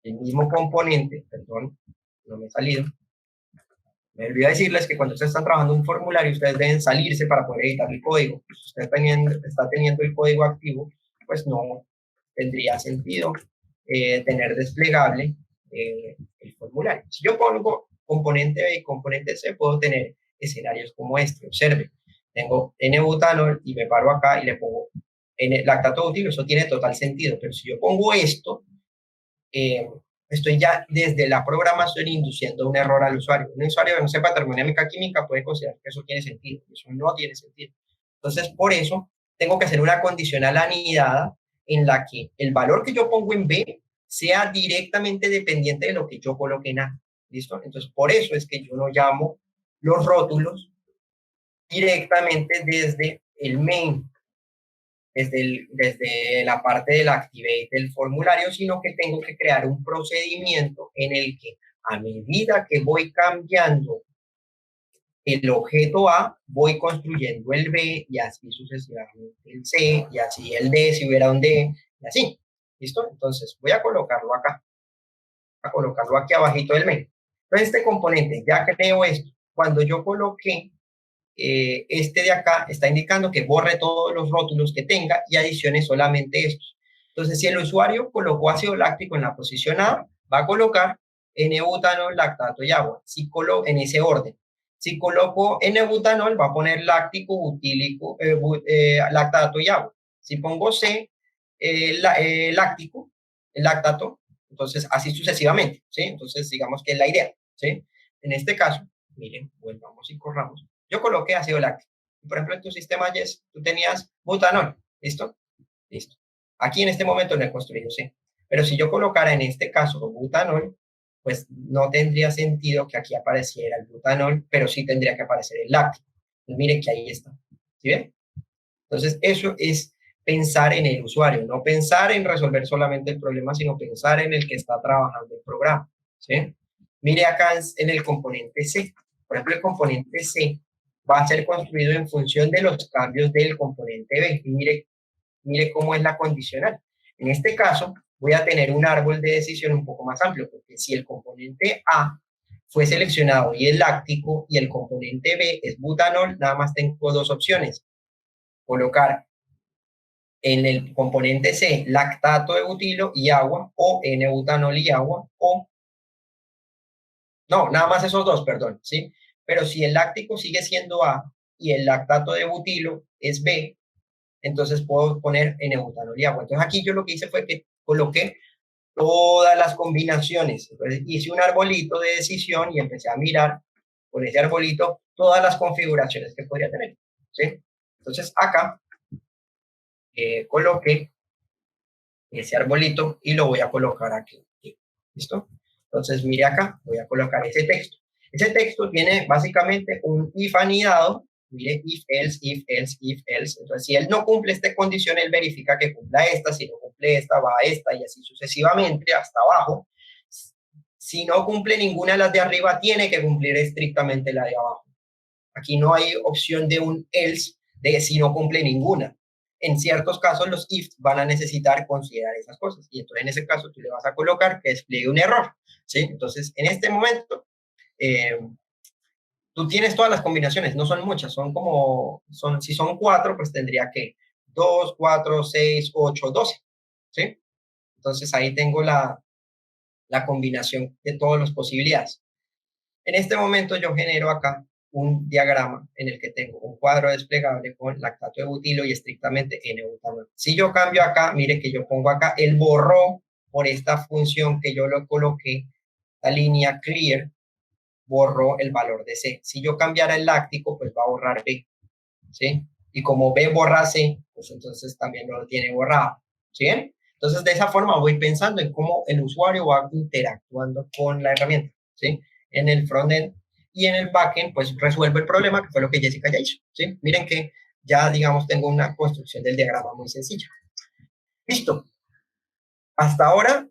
[SPEAKER 1] el mismo componente, perdón, no me he salido. Me olvidé decirles que cuando ustedes están trabajando un formulario, ustedes deben salirse para poder editar el código. Si usted está teniendo el código activo, pues no tendría sentido tener desplegable el formulario. Si yo pongo componente B y componente C, puedo tener escenarios como este. Observe, tengo N-butanol y me paro acá y le pongo N-lactato útil, eso tiene total sentido. Pero si yo pongo esto, estoy ya desde la programación induciendo un error al usuario. Un usuario que no sepa termodinámica química puede considerar que eso tiene sentido. Eso no tiene sentido. Entonces, por eso, tengo que hacer una condicional anidada en la que el valor que yo pongo en B sea directamente dependiente de lo que yo coloque en A. ¿Listo? Entonces, por eso es que yo no llamo los rótulos directamente desde el main, desde la parte del activate del formulario, sino que tengo que crear un procedimiento en el que a medida que voy cambiando el objeto A, voy construyendo el B y así sucesivamente el C y así el D si hubiera un D y así. ¿Listo? Entonces voy a colocarlo acá, a colocarlo aquí abajito del main. Entonces este componente, ya creo esto. Cuando yo coloqué este de acá está indicando que borre todos los rótulos que tenga y adicione solamente estos. Entonces, si el usuario colocó ácido láctico en la posición A, va a colocar N-butanol, lactato y agua, en ese orden. Si coloco N-butanol, va a poner láctico, butílico, lactato y agua. Si pongo C, láctico, lactato, entonces así sucesivamente, ¿sí? Entonces, digamos que es la idea, ¿sí? En este caso, miren, volvamos y corramos. Yo coloqué ácido láctico. Por ejemplo, en tu sistema YES, tú tenías butanol. ¿Listo? Listo. Aquí en este momento no he construido C. Pero si yo colocara en este caso butanol, pues no tendría sentido que aquí apareciera el butanol, pero sí tendría que aparecer el láctico. Pues miren que ahí está. ¿Sí ven? Entonces, eso es pensar en el usuario, no pensar en resolver solamente el problema, sino pensar en el que está trabajando el programa. ¿Sí? Mire acá en el componente C. Por ejemplo, el componente C va a ser construido en función de los cambios del componente B. Y mire cómo es la condicional. En este caso, voy a tener un árbol de decisión un poco más amplio, porque si el componente A fue seleccionado y es láctico y el componente B es butanol, nada más tengo dos opciones. colocar en el componente C lactato de butilo y agua, o N-butanol y agua, o no, nada más esos dos, perdón, ¿sí? Pero si el láctico sigue siendo A y el lactato de butilo es B, entonces puedo poner N-butanol y agua. Entonces aquí yo lo que hice fue que coloqué todas las combinaciones. Entonces hice un arbolito de decisión y empecé a mirar con ese arbolito todas las configuraciones que podría tener, ¿sí? Entonces acá coloqué ese arbolito y lo voy a colocar aquí. ¿Listo? Entonces, mire acá, voy a colocar ese texto. Ese texto tiene básicamente un if anidado. Mire, if, else, if, else, if, else. Entonces, si él no cumple esta condición, él verifica que cumpla esta. Si no cumple esta, va a esta y así sucesivamente hasta abajo. Si no cumple ninguna de las de arriba, tiene que cumplir estrictamente la de abajo. Aquí no hay opción de un else de si no cumple ninguna. En ciertos casos los ifs van a necesitar considerar esas cosas y entonces en ese caso tú le vas a colocar que despliegue un error, ¿sí? Entonces en este momento tú tienes todas las combinaciones, no son muchas, son como, si son 4, pues tendría que 2, 4, 6, 8, 12, ¿sí? Entonces ahí tengo la combinación de todas las posibilidades. En este momento yo genero acá un diagrama en el que tengo un cuadro desplegable con lactato de butilo y estrictamente N-butanol. Si yo cambio acá, mire que yo pongo acá, él borró por esta función que yo lo coloqué, la línea clear, borró el valor de C. Si yo cambiara el láctico, pues va a borrar B, ¿sí? Y como B borra C, pues entonces también lo tiene borrado, ¿sí? Entonces, de esa forma voy pensando en cómo el usuario va interactuando con la herramienta, ¿sí? En el frontend y en el backend, pues resuelvo el problema, que fue lo que Jessica ya hizo, ¿sí? Miren que ya, digamos, tengo una construcción del diagrama muy sencilla. Listo. Hasta ahora,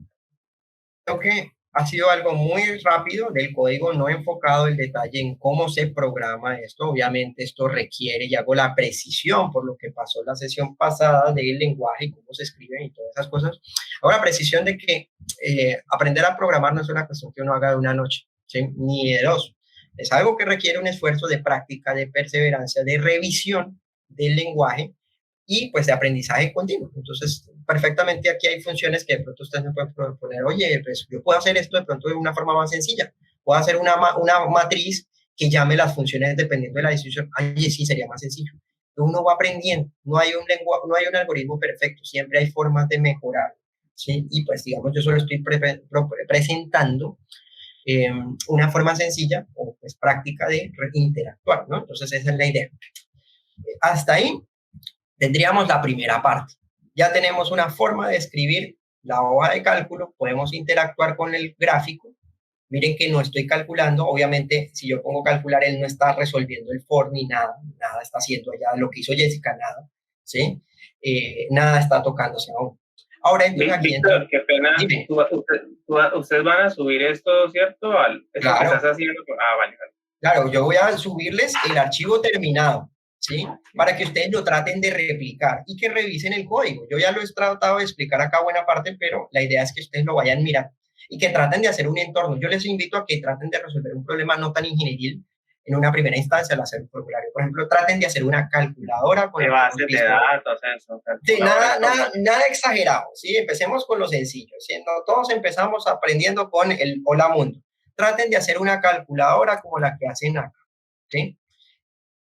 [SPEAKER 1] creo que ha sido algo muy rápido del código, no he enfocado el detalle en cómo se programa esto. Obviamente esto requiere, y hago la precisión por lo que pasó la sesión pasada del lenguaje y cómo se escriben y todas esas cosas. Ahora, precisión de que aprender a programar no es una cuestión que uno haga de una noche, ¿sí? Ni de dos. Es algo que requiere un esfuerzo de práctica, de perseverancia, de revisión del lenguaje y pues de aprendizaje continuo. Entonces, perfectamente aquí hay funciones que de pronto ustedes me pueden proponer, oye, pues yo puedo hacer esto de pronto de una forma más sencilla, puedo hacer una matriz que llame las funciones dependiendo de la decisión. Oye, sí, sería más sencillo. Uno va aprendiendo, no hay no hay un algoritmo perfecto, siempre hay formas de mejorar, ¿sí? Y pues digamos, yo solo estoy presentando una forma sencilla o pues práctica de interactuar, ¿no? Entonces esa es la idea. Hasta ahí tendríamos la primera parte. Ya tenemos una forma de escribir la hoja de cálculo, podemos interactuar con el gráfico. Miren que no estoy calculando, obviamente si yo pongo calcular, él no está resolviendo el for ni nada, nada está haciendo allá, lo que hizo Jessica, nada, ¿sí? Nada está tocándose aún. Ahora entonces aquí
[SPEAKER 3] Víctor, qué pena, ustedes van a subir esto, ¿cierto? Esto
[SPEAKER 1] claro,
[SPEAKER 3] que estás haciendo. Vale.
[SPEAKER 1] Claro, yo voy a subirles el archivo terminado, ¿sí? Para que ustedes lo traten de replicar y que revisen el código. Yo ya lo he tratado de explicar acá buena parte, pero la idea es que ustedes lo vayan a mirar y que traten de hacer un entorno. Yo les invito a que traten de resolver un problema no tan ingenieril en una primera instancia al hacer un formulario. Por ejemplo, traten de hacer una calculadora con
[SPEAKER 3] de bases de datos, eso.
[SPEAKER 1] Sí, nada exagerado, ¿sí? Empecemos con lo sencillo, ¿sí? No, todos empezamos aprendiendo con el hola mundo. Traten de hacer una calculadora como la que hacen acá, ¿sí?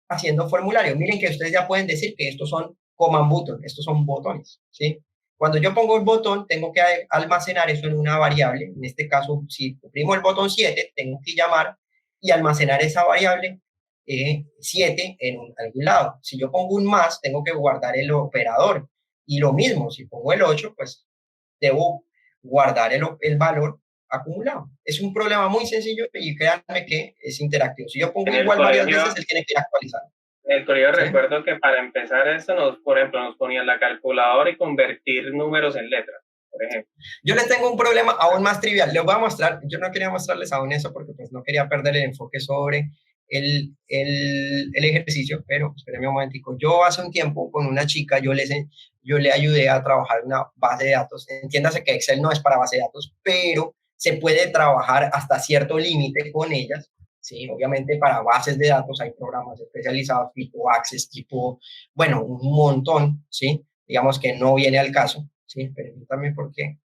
[SPEAKER 1] Haciendo formulario. Miren que ustedes ya pueden decir que estos son command button, estos son botones, ¿sí? Cuando yo pongo el botón, tengo que almacenar eso en una variable. En este caso, si oprimo el botón 7, tengo que llamar y almacenar esa variable 7 en algún lado. Si yo pongo un más, tengo que guardar el operador. Y lo mismo, si pongo el 8, pues debo guardar el valor acumulado. Es un problema muy sencillo y créanme que es interactivo. Si yo pongo igual varias veces, él tiene que ir actualizando.
[SPEAKER 3] En el colegio recuerdo que para empezar esto, por ejemplo, nos ponían la calculadora y convertir números en letras, por ejemplo.
[SPEAKER 1] Yo les tengo un problema aún más trivial. Les voy a mostrar, yo no quería mostrarles aún eso porque pues no quería perder el enfoque sobre el ejercicio, pero espérenme un momentico. Yo hace un tiempo con una chica, yo le ayudé a trabajar una base de datos. Entiéndase que Excel no es para base de datos, pero se puede trabajar hasta cierto límite con ellas, ¿sí? Obviamente para bases de datos hay programas especializados tipo Access, tipo, bueno, un montón, ¿sí? Digamos que no viene al caso, ¿sí? Permítame porque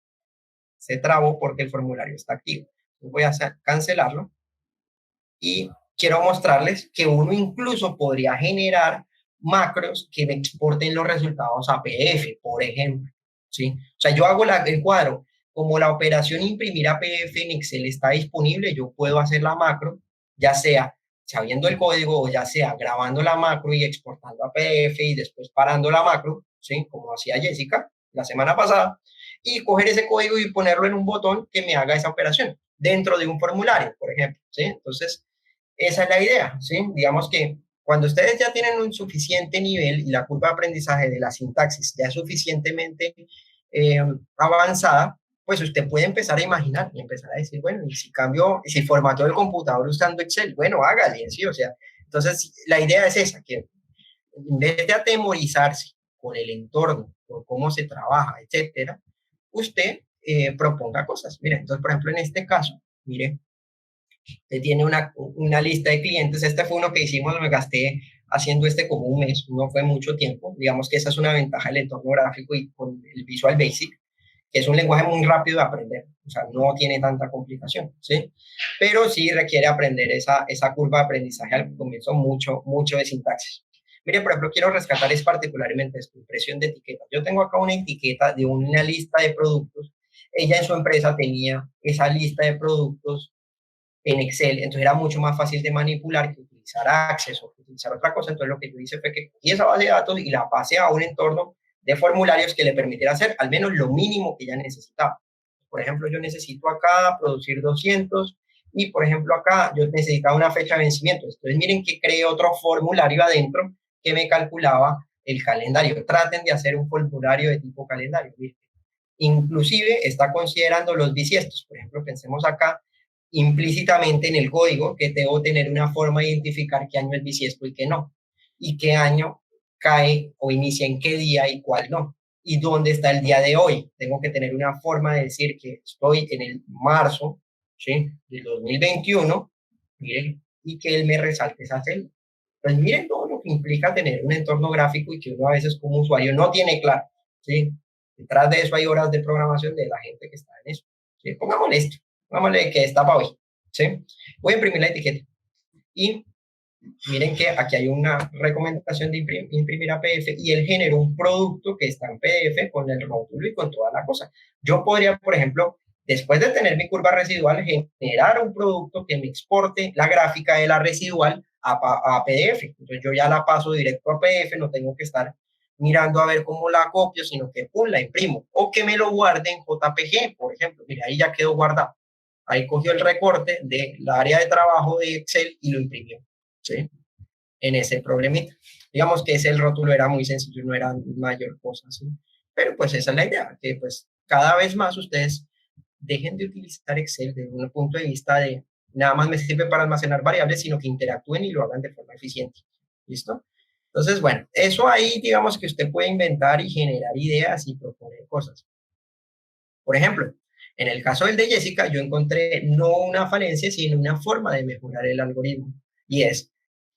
[SPEAKER 1] se trabó porque el formulario está activo. Voy a cancelarlo y quiero mostrarles que uno incluso podría generar macros que me exporten los resultados a PDF, por ejemplo, ¿sí? O sea, yo hago el cuadro, como la operación imprimir a PDF en Excel está disponible, yo puedo hacer la macro, ya sea sabiendo el código o ya sea grabando la macro y exportando a PDF y después parando la macro, ¿sí? Como hacía Jessica la semana pasada, y coger ese código y ponerlo en un botón que me haga esa operación dentro de un formulario, por ejemplo, ¿sí? Entonces, esa es la idea, ¿sí? Digamos que cuando ustedes ya tienen un suficiente nivel y la curva de aprendizaje de la sintaxis ya es suficientemente avanzada, pues usted puede empezar a imaginar y empezar a decir, bueno, y si cambio, si formateo el computador usando Excel, bueno, hágale, ¿sí? O sea, entonces la idea es esa, que en vez de atemorizarse con el entorno, con cómo se trabaja, etcétera, usted proponga cosas. Mire, entonces, por ejemplo, en este caso, mire, usted tiene una lista de clientes. Este fue uno que hicimos, me gasté haciendo este como un mes, no fue mucho tiempo. Digamos que esa es una ventaja del entorno gráfico y con el Visual Basic, que es un lenguaje muy rápido de aprender, o sea, no tiene tanta complicación, ¿sí? Pero sí requiere aprender esa curva de aprendizaje al comienzo, mucho de sintaxis. Mire, por ejemplo, quiero rescatar es particularmente esto, impresión de etiquetas. Yo tengo acá una etiqueta de una lista de productos. Ella en su empresa tenía esa lista de productos en Excel, entonces era mucho más fácil de manipular que utilizar Access o utilizar otra cosa. Entonces lo que yo hice fue que cogí esa base de datos y la pasé a un entorno de formularios que le permitiera hacer al menos lo mínimo que ella necesitaba. Por ejemplo, yo necesito acá producir 200 y, por ejemplo, acá yo necesitaba una fecha de vencimiento. Entonces miren que creé otro formulario adentro que me calculaba el calendario. Traten de hacer un formulario de tipo calendario. Inclusive está considerando los bisiestos. Por ejemplo, pensemos acá implícitamente en el código que debo tener una forma de identificar qué año es bisiesto y qué no, y qué año cae o inicia en qué día y cuál no, y dónde está el día de hoy. Tengo que tener una forma de decir que estoy en el marzo, ¿sí?, del 2021, miren, y que él me resalte esa celda. Pues miren todo lo que implica tener un entorno gráfico y que uno a veces como usuario no tiene claro, ¿sí? Detrás de eso hay horas de programación de la gente que está en eso, ¿sí? Pongámosle esto. Vámonos que está para hoy, ¿sí? Voy a imprimir la etiqueta. Y miren que aquí hay una recomendación de imprimir a PDF y él generó un producto que está en PDF con el rótulo y con toda la cosa. Yo podría, por ejemplo, después de tener mi curva residual, generar un producto que me exporte la gráfica de la residual a PDF. Entonces yo ya la paso directo a PDF, no tengo que estar mirando a ver cómo la copio, sino que pum, la imprimo. O que me lo guarde en JPG, por ejemplo. Mira, ahí ya quedó guardado. Ahí cogió el recorte del área de trabajo de Excel y lo imprimió, ¿sí? En ese problemita. Digamos que ese el rótulo era muy sencillo, no era mayor cosa, ¿sí? Pero pues esa es la idea, que pues cada vez más ustedes dejen de utilizar Excel desde un punto de vista de nada más me sirve para almacenar variables, sino que interactúen y lo hagan de forma eficiente. ¿Listo? Entonces, bueno, eso ahí digamos que usted puede inventar y generar ideas y proponer cosas. Por ejemplo, en el caso del de Jessica, yo encontré no una falencia, sino una forma de mejorar el algoritmo. Y es,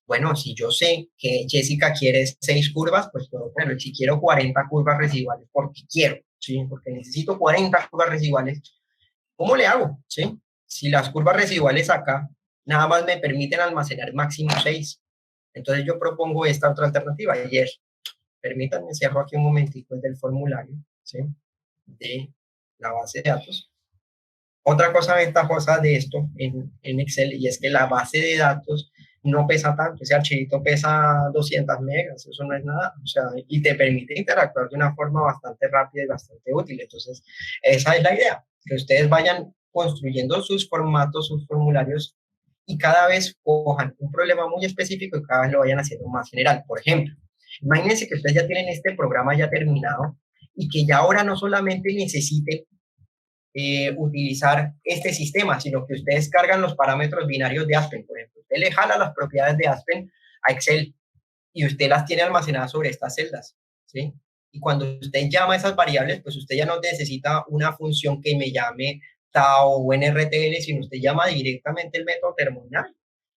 [SPEAKER 1] bueno, si yo sé que Jessica quiere 6 curvas, pues puedo ponerlo. Si quiero 40 curvas residuales, porque quiero, ¿sí? Porque necesito 40 curvas residuales, ¿cómo le hago? ¿Sí? Si las curvas residuales acá nada más me permiten almacenar máximo 6, entonces yo propongo esta otra alternativa. Y es, permítanme, cierro aquí un momentito del formulario, ¿sí?, de la base de datos. Otra cosa ventajosa de esto en Excel y es que la base de datos no pesa tanto, ese archivito pesa 200 megas, eso no es nada, o sea, y te permite interactuar de una forma bastante rápida y bastante útil. Entonces, esa es la idea, que ustedes vayan construyendo sus formatos, sus formularios y cada vez cojan un problema muy específico y cada vez lo vayan haciendo más general. Por ejemplo, imagínense que ustedes ya tienen este programa ya terminado y que ya ahora no solamente necesiten utilizar este sistema, sino que ustedes cargan los parámetros binarios de Aspen, por ejemplo. Usted le jala las propiedades de Aspen a Excel y usted las tiene almacenadas sobre estas celdas, ¿sí? Y cuando usted llama a esas variables, pues usted ya no necesita una función que me llame TAO o NRTL, sino usted llama directamente el método terminal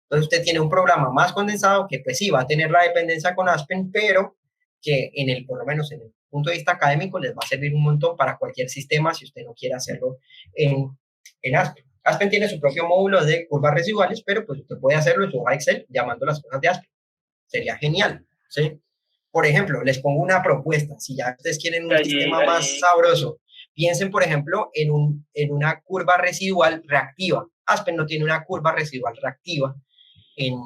[SPEAKER 1] Entonces usted tiene un programa más condensado que pues sí va a tener la dependencia con Aspen, pero que por lo menos en el punto de vista académico les va a servir un montón para cualquier sistema si usted no quiere hacerlo en Aspen. Aspen tiene su propio módulo de curvas residuales, pero pues usted puede hacerlo en su hoja Excel llamando las cosas de Aspen. Sería genial, ¿sí? Por ejemplo, les pongo una propuesta. Si ya ustedes quieren un sistema más sabroso, piensen, por ejemplo, en una curva residual reactiva. Aspen no tiene una curva residual reactiva en,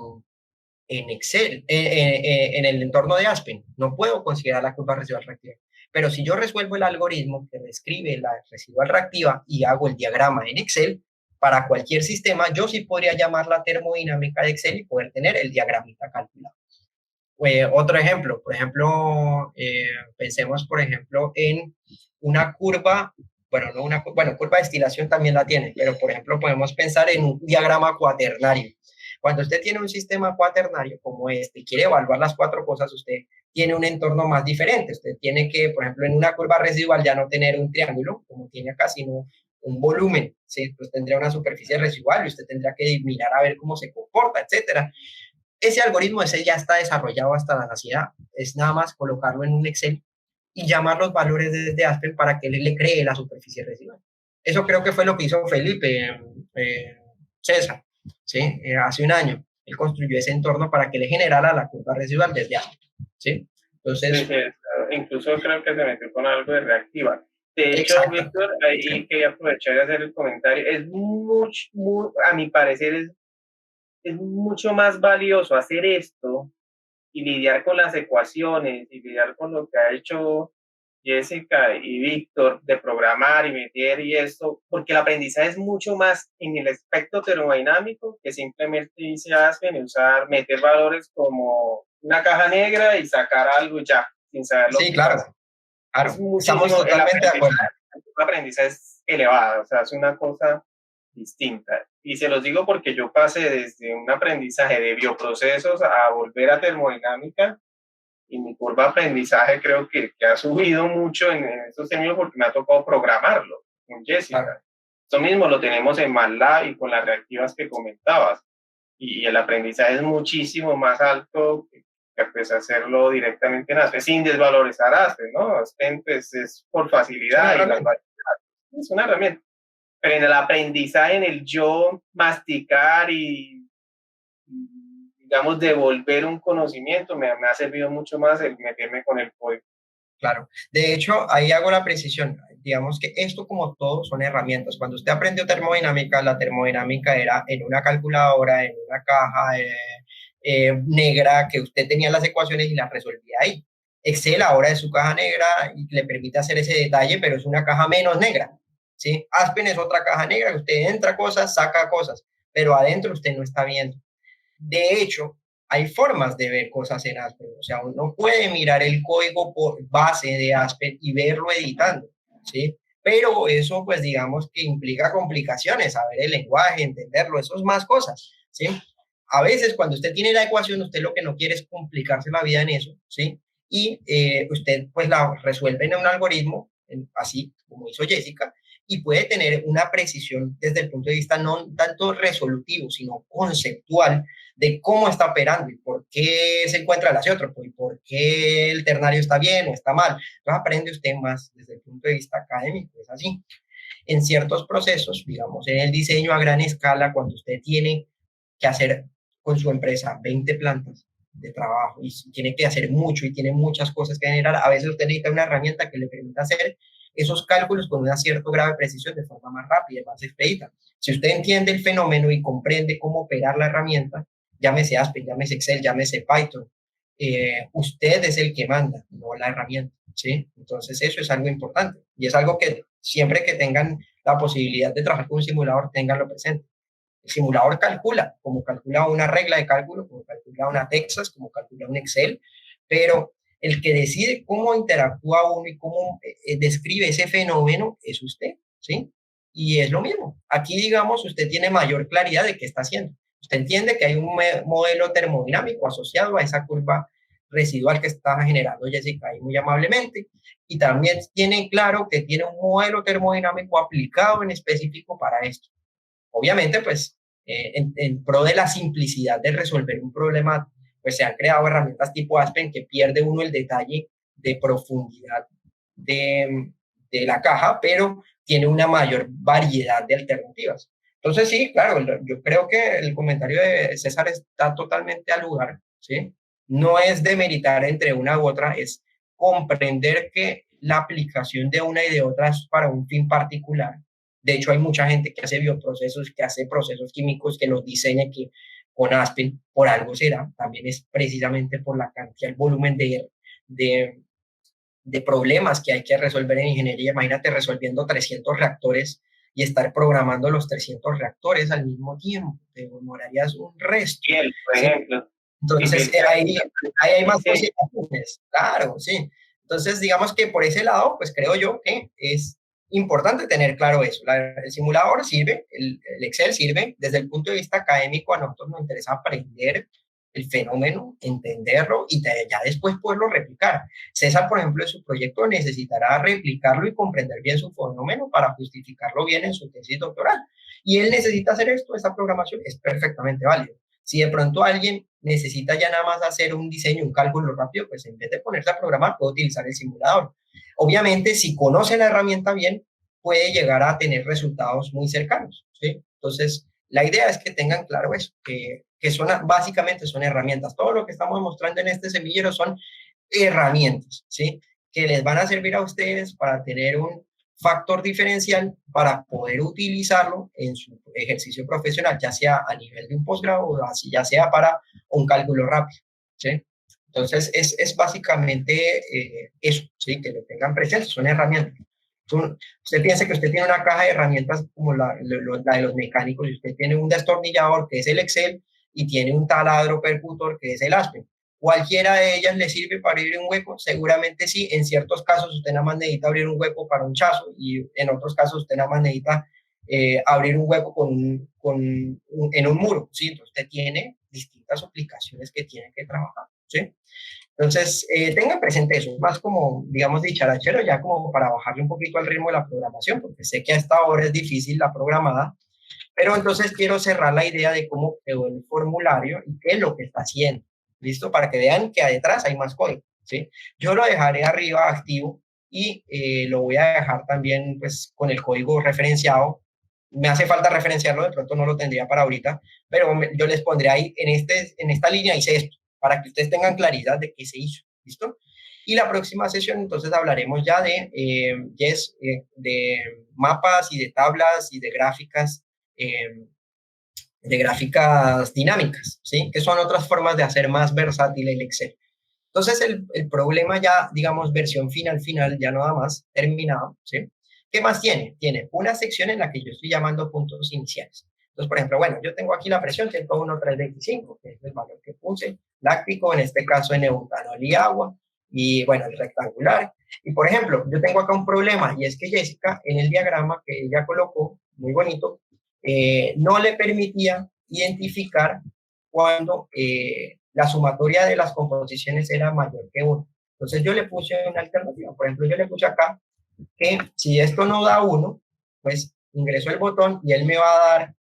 [SPEAKER 1] en Excel, en el entorno de Aspen. No puedo considerar la curva residual reactiva. Pero si yo resuelvo el algoritmo que describe la residual reactiva y hago el diagrama en Excel, para cualquier sistema, yo sí podría llamar la termodinámica de Excel y poder tener el diagramita calculado. Otro ejemplo, por ejemplo, pensemos, por ejemplo, en una curva, bueno, no una, bueno, curva de destilación también la tiene, pero por ejemplo, podemos pensar en un diagrama cuaternario. Cuando usted tiene un sistema cuaternario como este y quiere evaluar las cuatro cosas, usted tiene un entorno más diferente. Usted tiene que, por ejemplo, en una curva residual ya no tener un triángulo, como tiene acá, sino un volumen, ¿sí? Pues tendría una superficie residual y usted tendría que mirar a ver cómo se comporta, etcétera. Ese algoritmo ese ya está desarrollado hasta la saciedad. Es nada más colocarlo en un Excel y llamar los valores desde Aspen para que le cree la superficie residual. Eso creo que fue lo que hizo Felipe César, ¿sí? Hace un año. Él construyó ese entorno para que le generara la curva residual desde Aspen, ¿sí? Entonces...
[SPEAKER 3] Sí, incluso creo que se metió con algo de reactiva. De hecho, Víctor, ahí quería aprovechar y hacer el comentario. Es a mi parecer, es mucho más valioso hacer esto y lidiar con las ecuaciones y lidiar con lo que ha hecho Jessica y Víctor de programar y meter y esto, porque el aprendizaje es mucho más en el aspecto termodinámico que simplemente se hacen meter valores como una caja negra y sacar algo ya, sin saber lo
[SPEAKER 1] que pasa. Claro,
[SPEAKER 3] estamos totalmente de acuerdo. El aprendizaje es elevado, o sea, es una cosa distinta. Y se los digo porque yo pasé desde un aprendizaje de bioprocesos a volver a termodinámica y mi curva de aprendizaje creo que ha subido mucho en estos términos porque me ha tocado programarlo con Jessica. Claro. Eso mismo lo tenemos en MATLAB y con las reactivas que comentabas. Y el aprendizaje es muchísimo más alto que pues, hacerlo directamente en Aspen, sin desvalorizar Aspen, ¿no? Aspen pues, es por facilidad es una herramienta. Pero en el aprendizaje, en el yo masticar y digamos, devolver un conocimiento, me ha servido mucho más el meterme con el código.
[SPEAKER 1] Claro. De hecho, ahí hago la precisión. Digamos que esto, como todo, son herramientas. Cuando usted aprendió termodinámica, la termodinámica era en una calculadora, en una caja negra, que usted tenía las ecuaciones y las resolvía ahí. Excel ahora es su caja negra y le permite hacer ese detalle, pero es una caja menos negra, ¿sí? Aspen es otra caja negra, que usted entra cosas, saca cosas, pero adentro usted no está viendo. De hecho, hay formas de ver cosas en Aspen. O sea, uno puede mirar el código por base de Aspen y verlo editando, ¿sí? Pero eso, pues, digamos que implica complicaciones, saber el lenguaje, entenderlo, eso es más cosas, ¿sí? A veces, cuando usted tiene la ecuación, usted lo que no quiere es complicarse la vida en eso, ¿sí? Y usted, pues, la resuelve en un algoritmo, así como hizo Jessica, y puede tener una precisión desde el punto de vista no tanto resolutivo, sino conceptual, de cómo está operando y por qué se encuentra el azeótropo y por qué el ternario está bien o está mal. Entonces aprende usted más desde el punto de vista académico, es así. En ciertos procesos, digamos, en el diseño a gran escala, cuando usted tiene que hacer con su empresa 20 plantas de trabajo y tiene que hacer mucho y tiene muchas cosas que generar, a veces usted necesita una herramienta que le permita hacer esos cálculos con un cierto grado de precisión de forma más rápida, más expedita. Si usted entiende el fenómeno y comprende cómo operar la herramienta, llámese Aspen, llámese Excel, llámese Python, usted es el que manda, no la herramienta, ¿sí? Entonces eso es algo importante y es algo que siempre que tengan la posibilidad de trabajar con un simulador, tenganlo presente. El simulador calcula, como calcula una regla de cálculo, como calcula una Texas, como calcula un Excel, pero el que decide cómo interactúa uno y cómo describe ese fenómeno es usted, ¿sí? Y es lo mismo. Aquí, digamos, usted tiene mayor claridad de qué está haciendo. Usted entiende que hay un modelo termodinámico asociado a esa curva residual que está generando Jessica ahí muy amablemente, y también tiene claro que tiene un modelo termodinámico aplicado en específico para esto. Obviamente, pues, en pro de la simplicidad de resolver un problema, pues se han creado herramientas tipo Aspen que pierde uno el detalle de profundidad de la caja, pero tiene una mayor variedad de alternativas. Entonces, sí, claro, yo creo que el comentario de César está totalmente al lugar, ¿sí? No es demeritar entre una u otra, es comprender que la aplicación de una y de otra es para un fin particular. De hecho, hay mucha gente que hace bioprocesos, que hace procesos químicos, que los diseña que con Aspen, por algo será, también es precisamente por la cantidad, el volumen de, de problemas que hay que resolver en ingeniería. Imagínate resolviendo 300 reactores y estar programando los 300 reactores al mismo tiempo. Te demorarías un resto.
[SPEAKER 3] Bien, por ejemplo.
[SPEAKER 1] ¿Sí? Entonces, ahí hay más posibilidades. Claro, sí. Entonces, digamos que por ese lado, pues creo yo que es importante tener claro eso. El simulador sirve, el Excel sirve. Desde el punto de vista académico, a nosotros nos interesa aprender el fenómeno, entenderlo y ya después poderlo replicar. César, por ejemplo, en su proyecto necesitará replicarlo y comprender bien su fenómeno para justificarlo bien en su tesis doctoral. Y él necesita hacer esto, esta programación es perfectamente válido. Si de pronto alguien necesita ya nada más hacer un diseño, un cálculo rápido, pues en vez de ponerse a programar, puede utilizar el simulador. Obviamente, si conoce la herramienta bien, puede llegar a tener resultados muy cercanos, ¿sí? Entonces, la idea es que tengan claro eso, que son, básicamente son herramientas. Todo lo que estamos mostrando en este semillero son herramientas, ¿sí? Que les van a servir a ustedes para tener un factor diferencial para poder utilizarlo en su ejercicio profesional, ya sea a nivel de un posgrado o así, ya sea para un cálculo rápido, ¿sí? Entonces, es básicamente eso, ¿sí? Que lo tengan presente, son herramientas. Usted piensa que usted tiene una caja de herramientas como la de los mecánicos y usted tiene un destornillador que es el Excel y tiene un taladro percutor que es el Aspen. ¿Cualquiera de ellas le sirve para abrir un hueco? Seguramente sí. En ciertos casos usted nada más necesita abrir un hueco para un chazo y en otros casos usted nada más necesita abrir un hueco en un muro, ¿sí? Entonces usted tiene distintas aplicaciones que tiene que trabajar, ¿sí? Entonces, tengan presente eso, más como, digamos, dicharachero, ya como para bajarle un poquito al ritmo de la programación, porque sé que a esta hora es difícil la programada, pero entonces quiero cerrar la idea de cómo quedó el formulario y qué es lo que está haciendo, ¿listo? Para que vean que detrás hay más código, ¿sí? Yo lo dejaré arriba activo y lo voy a dejar también, pues, con el código referenciado. Me hace falta referenciarlo, de pronto no lo tendría para ahorita, pero yo les pondré ahí, en esta línea hice esto, para que ustedes tengan claridad de qué se hizo, ¿listo? Y la próxima sesión, entonces, hablaremos ya de mapas y de tablas y de gráficas dinámicas, ¿sí? Que son otras formas de hacer más versátil el Excel. Entonces, el problema ya, digamos, versión final, ya nada más, terminado, ¿sí? ¿Qué más tiene? Tiene una sección en la que yo estoy llamando puntos iniciales. Entonces, por ejemplo, bueno, yo tengo aquí la presión 101,325, que es el valor que puse, láctico, en este caso en eutanol y agua, y bueno, el rectangular. Y por ejemplo, yo tengo acá un problema, y es que Jessica, en el diagrama que ella colocó, muy bonito, no le permitía identificar cuando la sumatoria de las composiciones era mayor que 1. Entonces yo le puse una alternativa. Por ejemplo, yo le puse acá que si esto no da 1, pues ingreso el botón y él me va a dar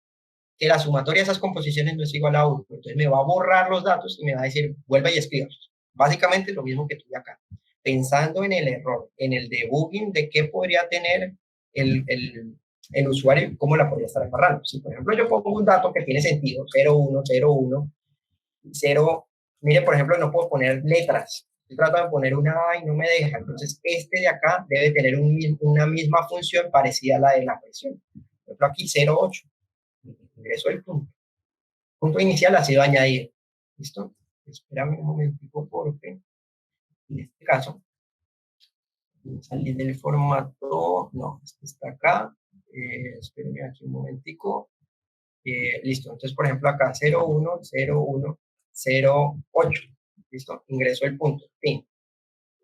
[SPEAKER 1] que la sumatoria de esas composiciones no es igual a 1. Entonces me va a borrar los datos y me va a decir, vuelva y escríbalos. Básicamente lo mismo que tuve acá. Pensando en el error, en el debugging de qué podría tener el usuario y cómo la podría estar agarrando. Si, por ejemplo, yo pongo un dato que tiene sentido, 01, 01, 0, mire, por ejemplo, no puedo poner letras. Yo trato de poner una A y no me deja. Entonces, este de acá debe tener una misma función parecida a la de la presión. Por ejemplo, aquí 0,8. Ingreso el punto. Punto inicial ha sido añadido. ¿Listo? Espérame un momentico porque en este caso salir del formato, no, este está acá. Espérenme aquí un momentico. Listo, entonces por ejemplo acá 01, 01, 08. ¿Listo? Ingreso el punto. Fin.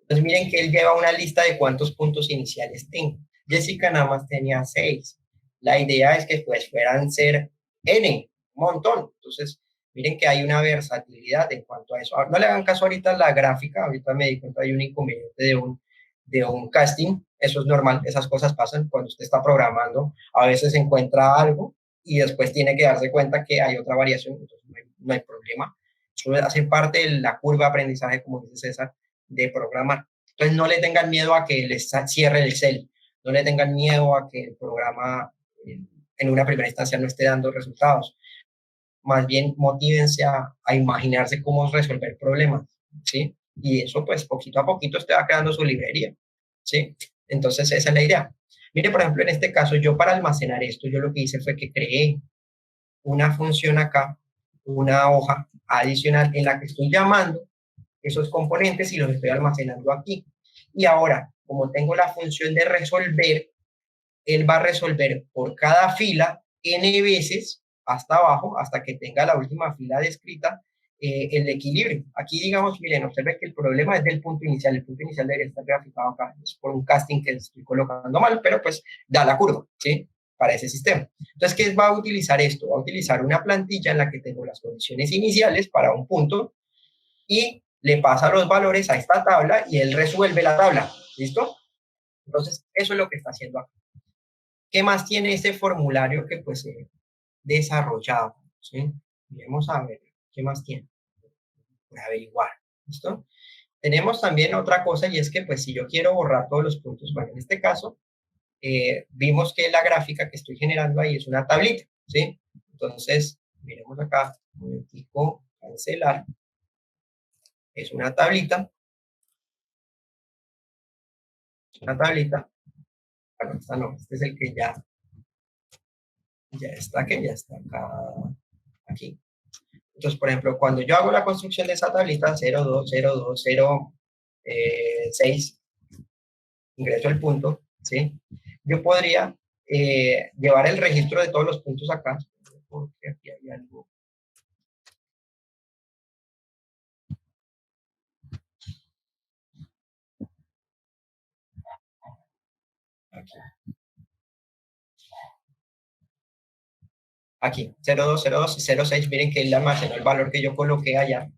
[SPEAKER 1] Entonces miren que él lleva una lista de cuántos puntos iniciales tengo. Jessica nada más tenía 6. La idea es que pues fueran ser N, un montón. Entonces, miren que hay una versatilidad en cuanto a eso. No le hagan caso ahorita a la gráfica, ahorita me di cuenta hay un inconveniente de un casting, eso es normal, esas cosas pasan cuando usted está programando, a veces encuentra algo y después tiene que darse cuenta que hay otra variación, entonces no hay problema. Eso hace parte de la curva de aprendizaje, como dice César, de programar. Entonces no le tengan miedo a que les cierre el cel, no le tengan miedo a que el programa en una primera instancia no esté dando resultados. Más bien motívense a imaginarse cómo resolver problemas, ¿sí? Y eso pues poquito a poquito usted va creando su librería, ¿sí? Entonces esa es la idea. Mire, por ejemplo, en este caso, yo para almacenar esto, yo lo que hice fue que creé una función acá, una hoja adicional en la que estoy llamando esos componentes y los estoy almacenando aquí. Y ahora, como tengo la función de resolver, él va a resolver por cada fila n veces hasta abajo, hasta que tenga la última fila descrita, el equilibrio. Aquí, digamos, miren, observen que el problema es del punto inicial. El punto inicial debería estar graficado acá. Es por un casting que estoy colocando mal, pero pues da la curva, ¿sí? Para ese sistema. Entonces, ¿qué va a utilizar esto? Va a utilizar una plantilla en la que tengo las condiciones iniciales para un punto y le pasa los valores a esta tabla y él resuelve la tabla. ¿Listo? Entonces, eso es lo que está haciendo acá. ¿Qué más tiene este formulario que pues desarrollado? ¿Sí? Vamos a ver, ¿qué más tiene? Voy a averiguar, ¿listo? Tenemos también otra cosa y es que pues si yo quiero borrar todos los puntos, bueno, en este caso vimos que la gráfica que estoy generando ahí es una tablita, ¿sí? Entonces, miremos acá, un momentico, cancelar, es una tablita, bueno, esta no, este es el que ya está, que ya está acá, aquí. Entonces, por ejemplo, cuando yo hago la construcción de esa tablita 0202006, ingreso el punto, ¿sí? Yo podría llevar el registro de todos los puntos acá, porque aquí hay algo. Aquí, 020206, miren que él almacenó el valor que yo coloqué allá,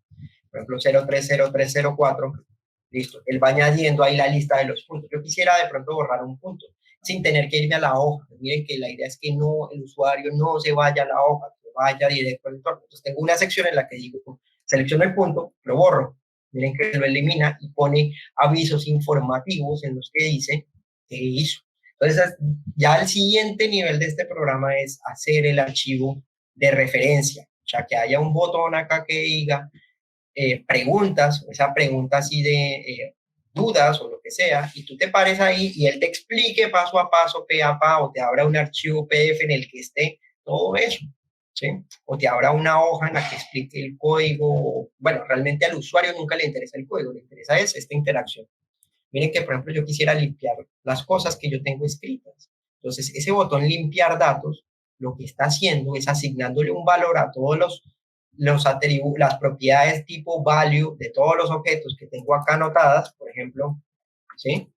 [SPEAKER 1] por ejemplo, 030304, listo, él va añadiendo ahí la lista de los puntos. Yo quisiera de pronto borrar un punto, sin tener que irme a la hoja. Miren que la idea es que no, el usuario no se vaya a la hoja, que vaya directo al entorno. Entonces tengo una sección en la que digo, selecciono el punto, lo borro, miren que lo elimina y pone avisos informativos en los que dice qué hizo. Entonces, ya el siguiente nivel de este programa es hacer el archivo de referencia, o sea, que haya un botón acá que diga preguntas, esa pregunta así de dudas o lo que sea, y tú te pares ahí y él te explique paso a paso, pe a pa, o te abra un archivo PDF en el que esté todo eso, ¿sí? O te abra una hoja en la que explique el código. Bueno, realmente al usuario nunca le interesa el código, le interesa es esta interacción. Miren que, por ejemplo, yo quisiera limpiar las cosas que yo tengo escritas. Entonces, ese botón limpiar datos, lo que está haciendo es asignándole un valor a todos los atributos, las propiedades tipo value de todos los objetos que tengo acá anotadas, por ejemplo, ¿sí?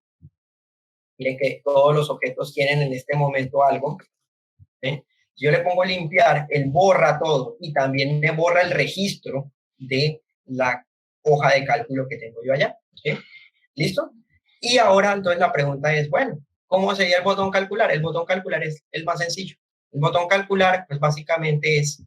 [SPEAKER 1] Miren que todos los objetos tienen en este momento algo, ¿sí? Si yo le pongo limpiar, él borra todo y también me borra el registro de la hoja de cálculo que tengo yo allá, ¿sí? ¿Listo? Y ahora, entonces, la pregunta es, bueno, ¿cómo sería el botón calcular? El botón calcular es el más sencillo. El botón calcular, pues, básicamente es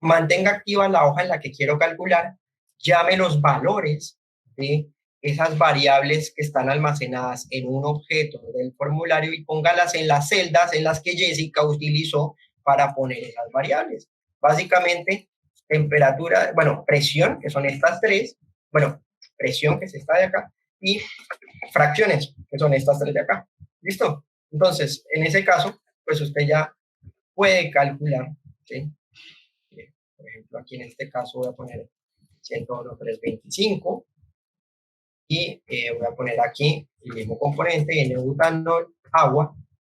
[SPEAKER 1] mantenga activa la hoja en la que quiero calcular, llame los valores de esas variables que están almacenadas en un objeto del formulario y póngalas en las celdas en las que Jessica utilizó para poner esas variables. Básicamente, temperatura, bueno, presión, que son estas tres, bueno, presión, que es esta de acá, y fracciones, que son estas tres de acá. ¿Listo? Entonces, en ese caso, pues usted ya puede calcular, ¿sí? Por ejemplo, aquí en este caso voy a poner 101.325 y voy a poner aquí el mismo componente, N-butanol, agua.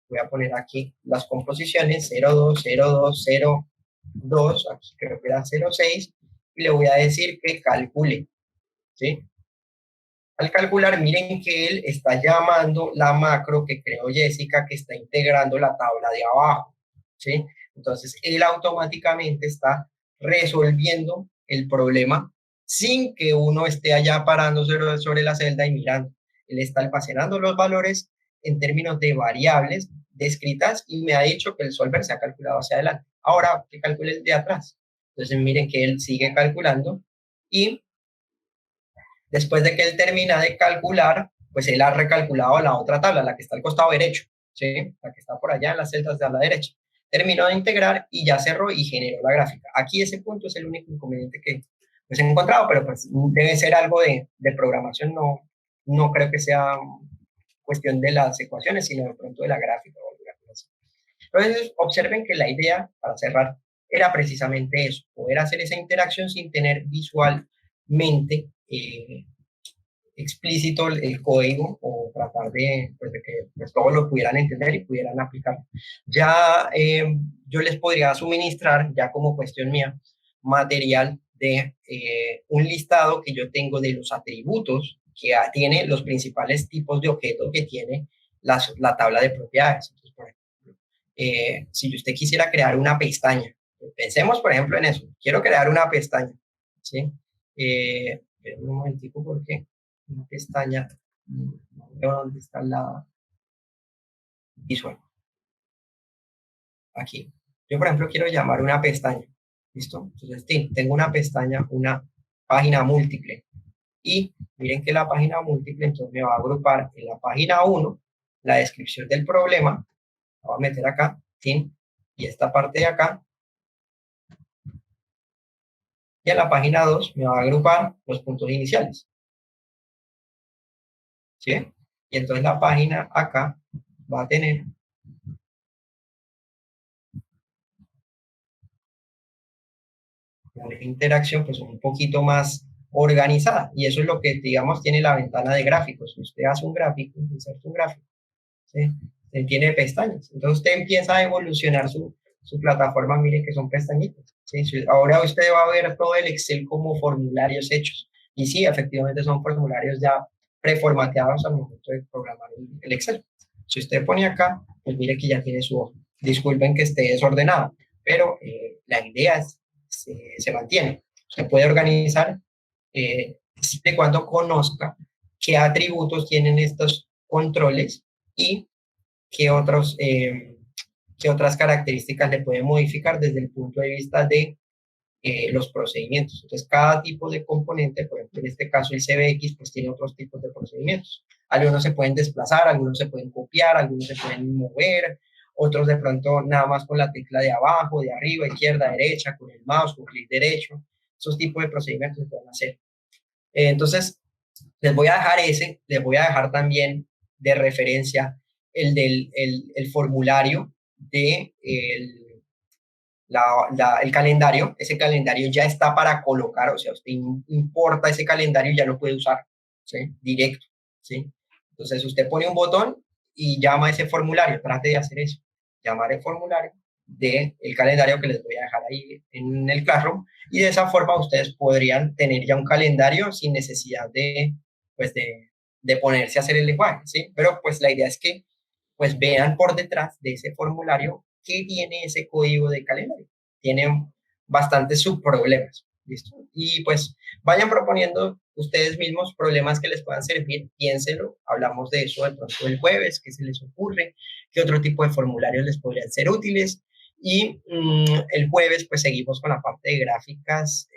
[SPEAKER 1] Voy a poner aquí las composiciones 020202, aquí creo que era 06, y le voy a decir que calcule, ¿sí? Al calcular, miren que él está llamando la macro que creó Jessica, que está integrando la tabla de abajo, ¿sí? Entonces, él automáticamente está resolviendo el problema sin que uno esté allá parándose sobre la celda y mirando. Él está almacenando los valores, en términos de variables descritas y me ha dicho que el solver se ha calculado hacia adelante. Ahora que calcule el de atrás. Entonces miren que él sigue calculando y después de que él termina de calcular, pues él ha recalculado la otra tabla, la que está al costado derecho, ¿sí? La que está por allá en las celdas de a la derecha. Terminó de integrar y ya cerró y generó la gráfica. Aquí ese punto es el único inconveniente que pues, he encontrado, pero pues debe ser algo de programación, no creo que sea cuestión de las ecuaciones, sino de pronto de la gráfica o alguna cosa así. Entonces, observen que la idea, para cerrar, era precisamente eso, poder hacer esa interacción sin tener visualmente explícito el código o tratar pues, de que pues, todos lo pudieran entender y pudieran aplicar. Ya yo les podría suministrar, ya como cuestión mía, material de un listado que yo tengo de los atributos que tiene los principales tipos de objetos que tiene la tabla de propiedades. Entonces, por ejemplo, si usted quisiera crear una pestaña, pensemos, por ejemplo, en eso. Quiero crear una pestaña, ¿sí? Un momentico, porque una pestaña, no veo dónde está la visual. Aquí. Yo, por ejemplo, quiero llamar una pestaña. ¿Listo? Entonces, tengo una pestaña, una página múltiple. Y miren que la página múltiple, entonces me va a agrupar en la página 1, la descripción del problema. La voy a meter acá, ¿sí? Y esta parte de acá. Y en la página 2 me va a agrupar los puntos iniciales. ¿Sí? Y entonces la página acá va a tener una interacción pues un poquito más organizada. Y eso es lo que, digamos, tiene la ventana de gráficos. Usted hace un gráfico, inserta un gráfico, ¿sí? Tiene pestañas. Entonces usted empieza a evolucionar su plataforma, mire que son pestañitas, ¿sí? Ahora usted va a ver todo el Excel como formularios hechos. Y sí, efectivamente son formularios ya preformateados al momento de programar el Excel. Si usted pone acá, pues mire que ya tiene su hoja. Disculpen que esté desordenado, pero la idea se mantiene. Se puede organizar siempre y cuando conozca qué atributos tienen estos controles y qué otras características le pueden modificar desde el punto de vista de los procedimientos. Entonces, cada tipo de componente, por ejemplo, en este caso el CBX, pues tiene otros tipos de procedimientos. Algunos se pueden desplazar, algunos se pueden copiar, algunos se pueden mover, otros de pronto nada más con la tecla de abajo, de arriba, izquierda, derecha, con el mouse, con clic derecho. Esos tipos de procedimientos se pueden hacer. Entonces, les voy a dejar les voy a dejar también de referencia el formulario de el calendario. Ese calendario ya está para colocar, o sea, usted importa ese calendario y ya lo puede usar, ¿sí? Directo, ¿sí? Entonces, usted pone un botón y llama a ese formulario, trate de hacer eso, llamar el formulario del calendario que les voy a dejar ahí en el Classroom, y de esa forma ustedes podrían tener ya un calendario sin necesidad pues de ponerse a hacer el lenguaje, ¿sí? Pero pues la idea es que pues vean por detrás de ese formulario qué tiene ese código de calendario. Tiene bastantes subproblemas, ¿listo? Y pues vayan proponiendo ustedes mismos problemas que les puedan servir, piénsenlo, hablamos de eso de pronto el jueves, qué se les ocurre, qué otro tipo de formularios les podrían ser útiles, y el jueves pues seguimos con la parte de gráficas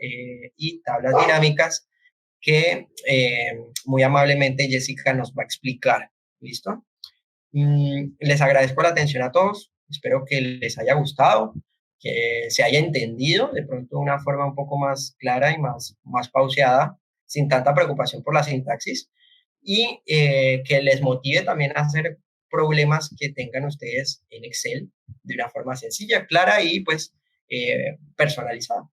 [SPEAKER 1] y tablas dinámicas que muy amablemente Jessica nos va a explicar, ¿listo? Les agradezco la atención a todos, espero que les haya gustado, que se haya entendido de pronto de una forma un poco más clara y más pauseada, sin tanta preocupación por la sintaxis, y que les motive también a hacer problemas que tengan ustedes en Excel de una forma sencilla, clara y pues personalizada.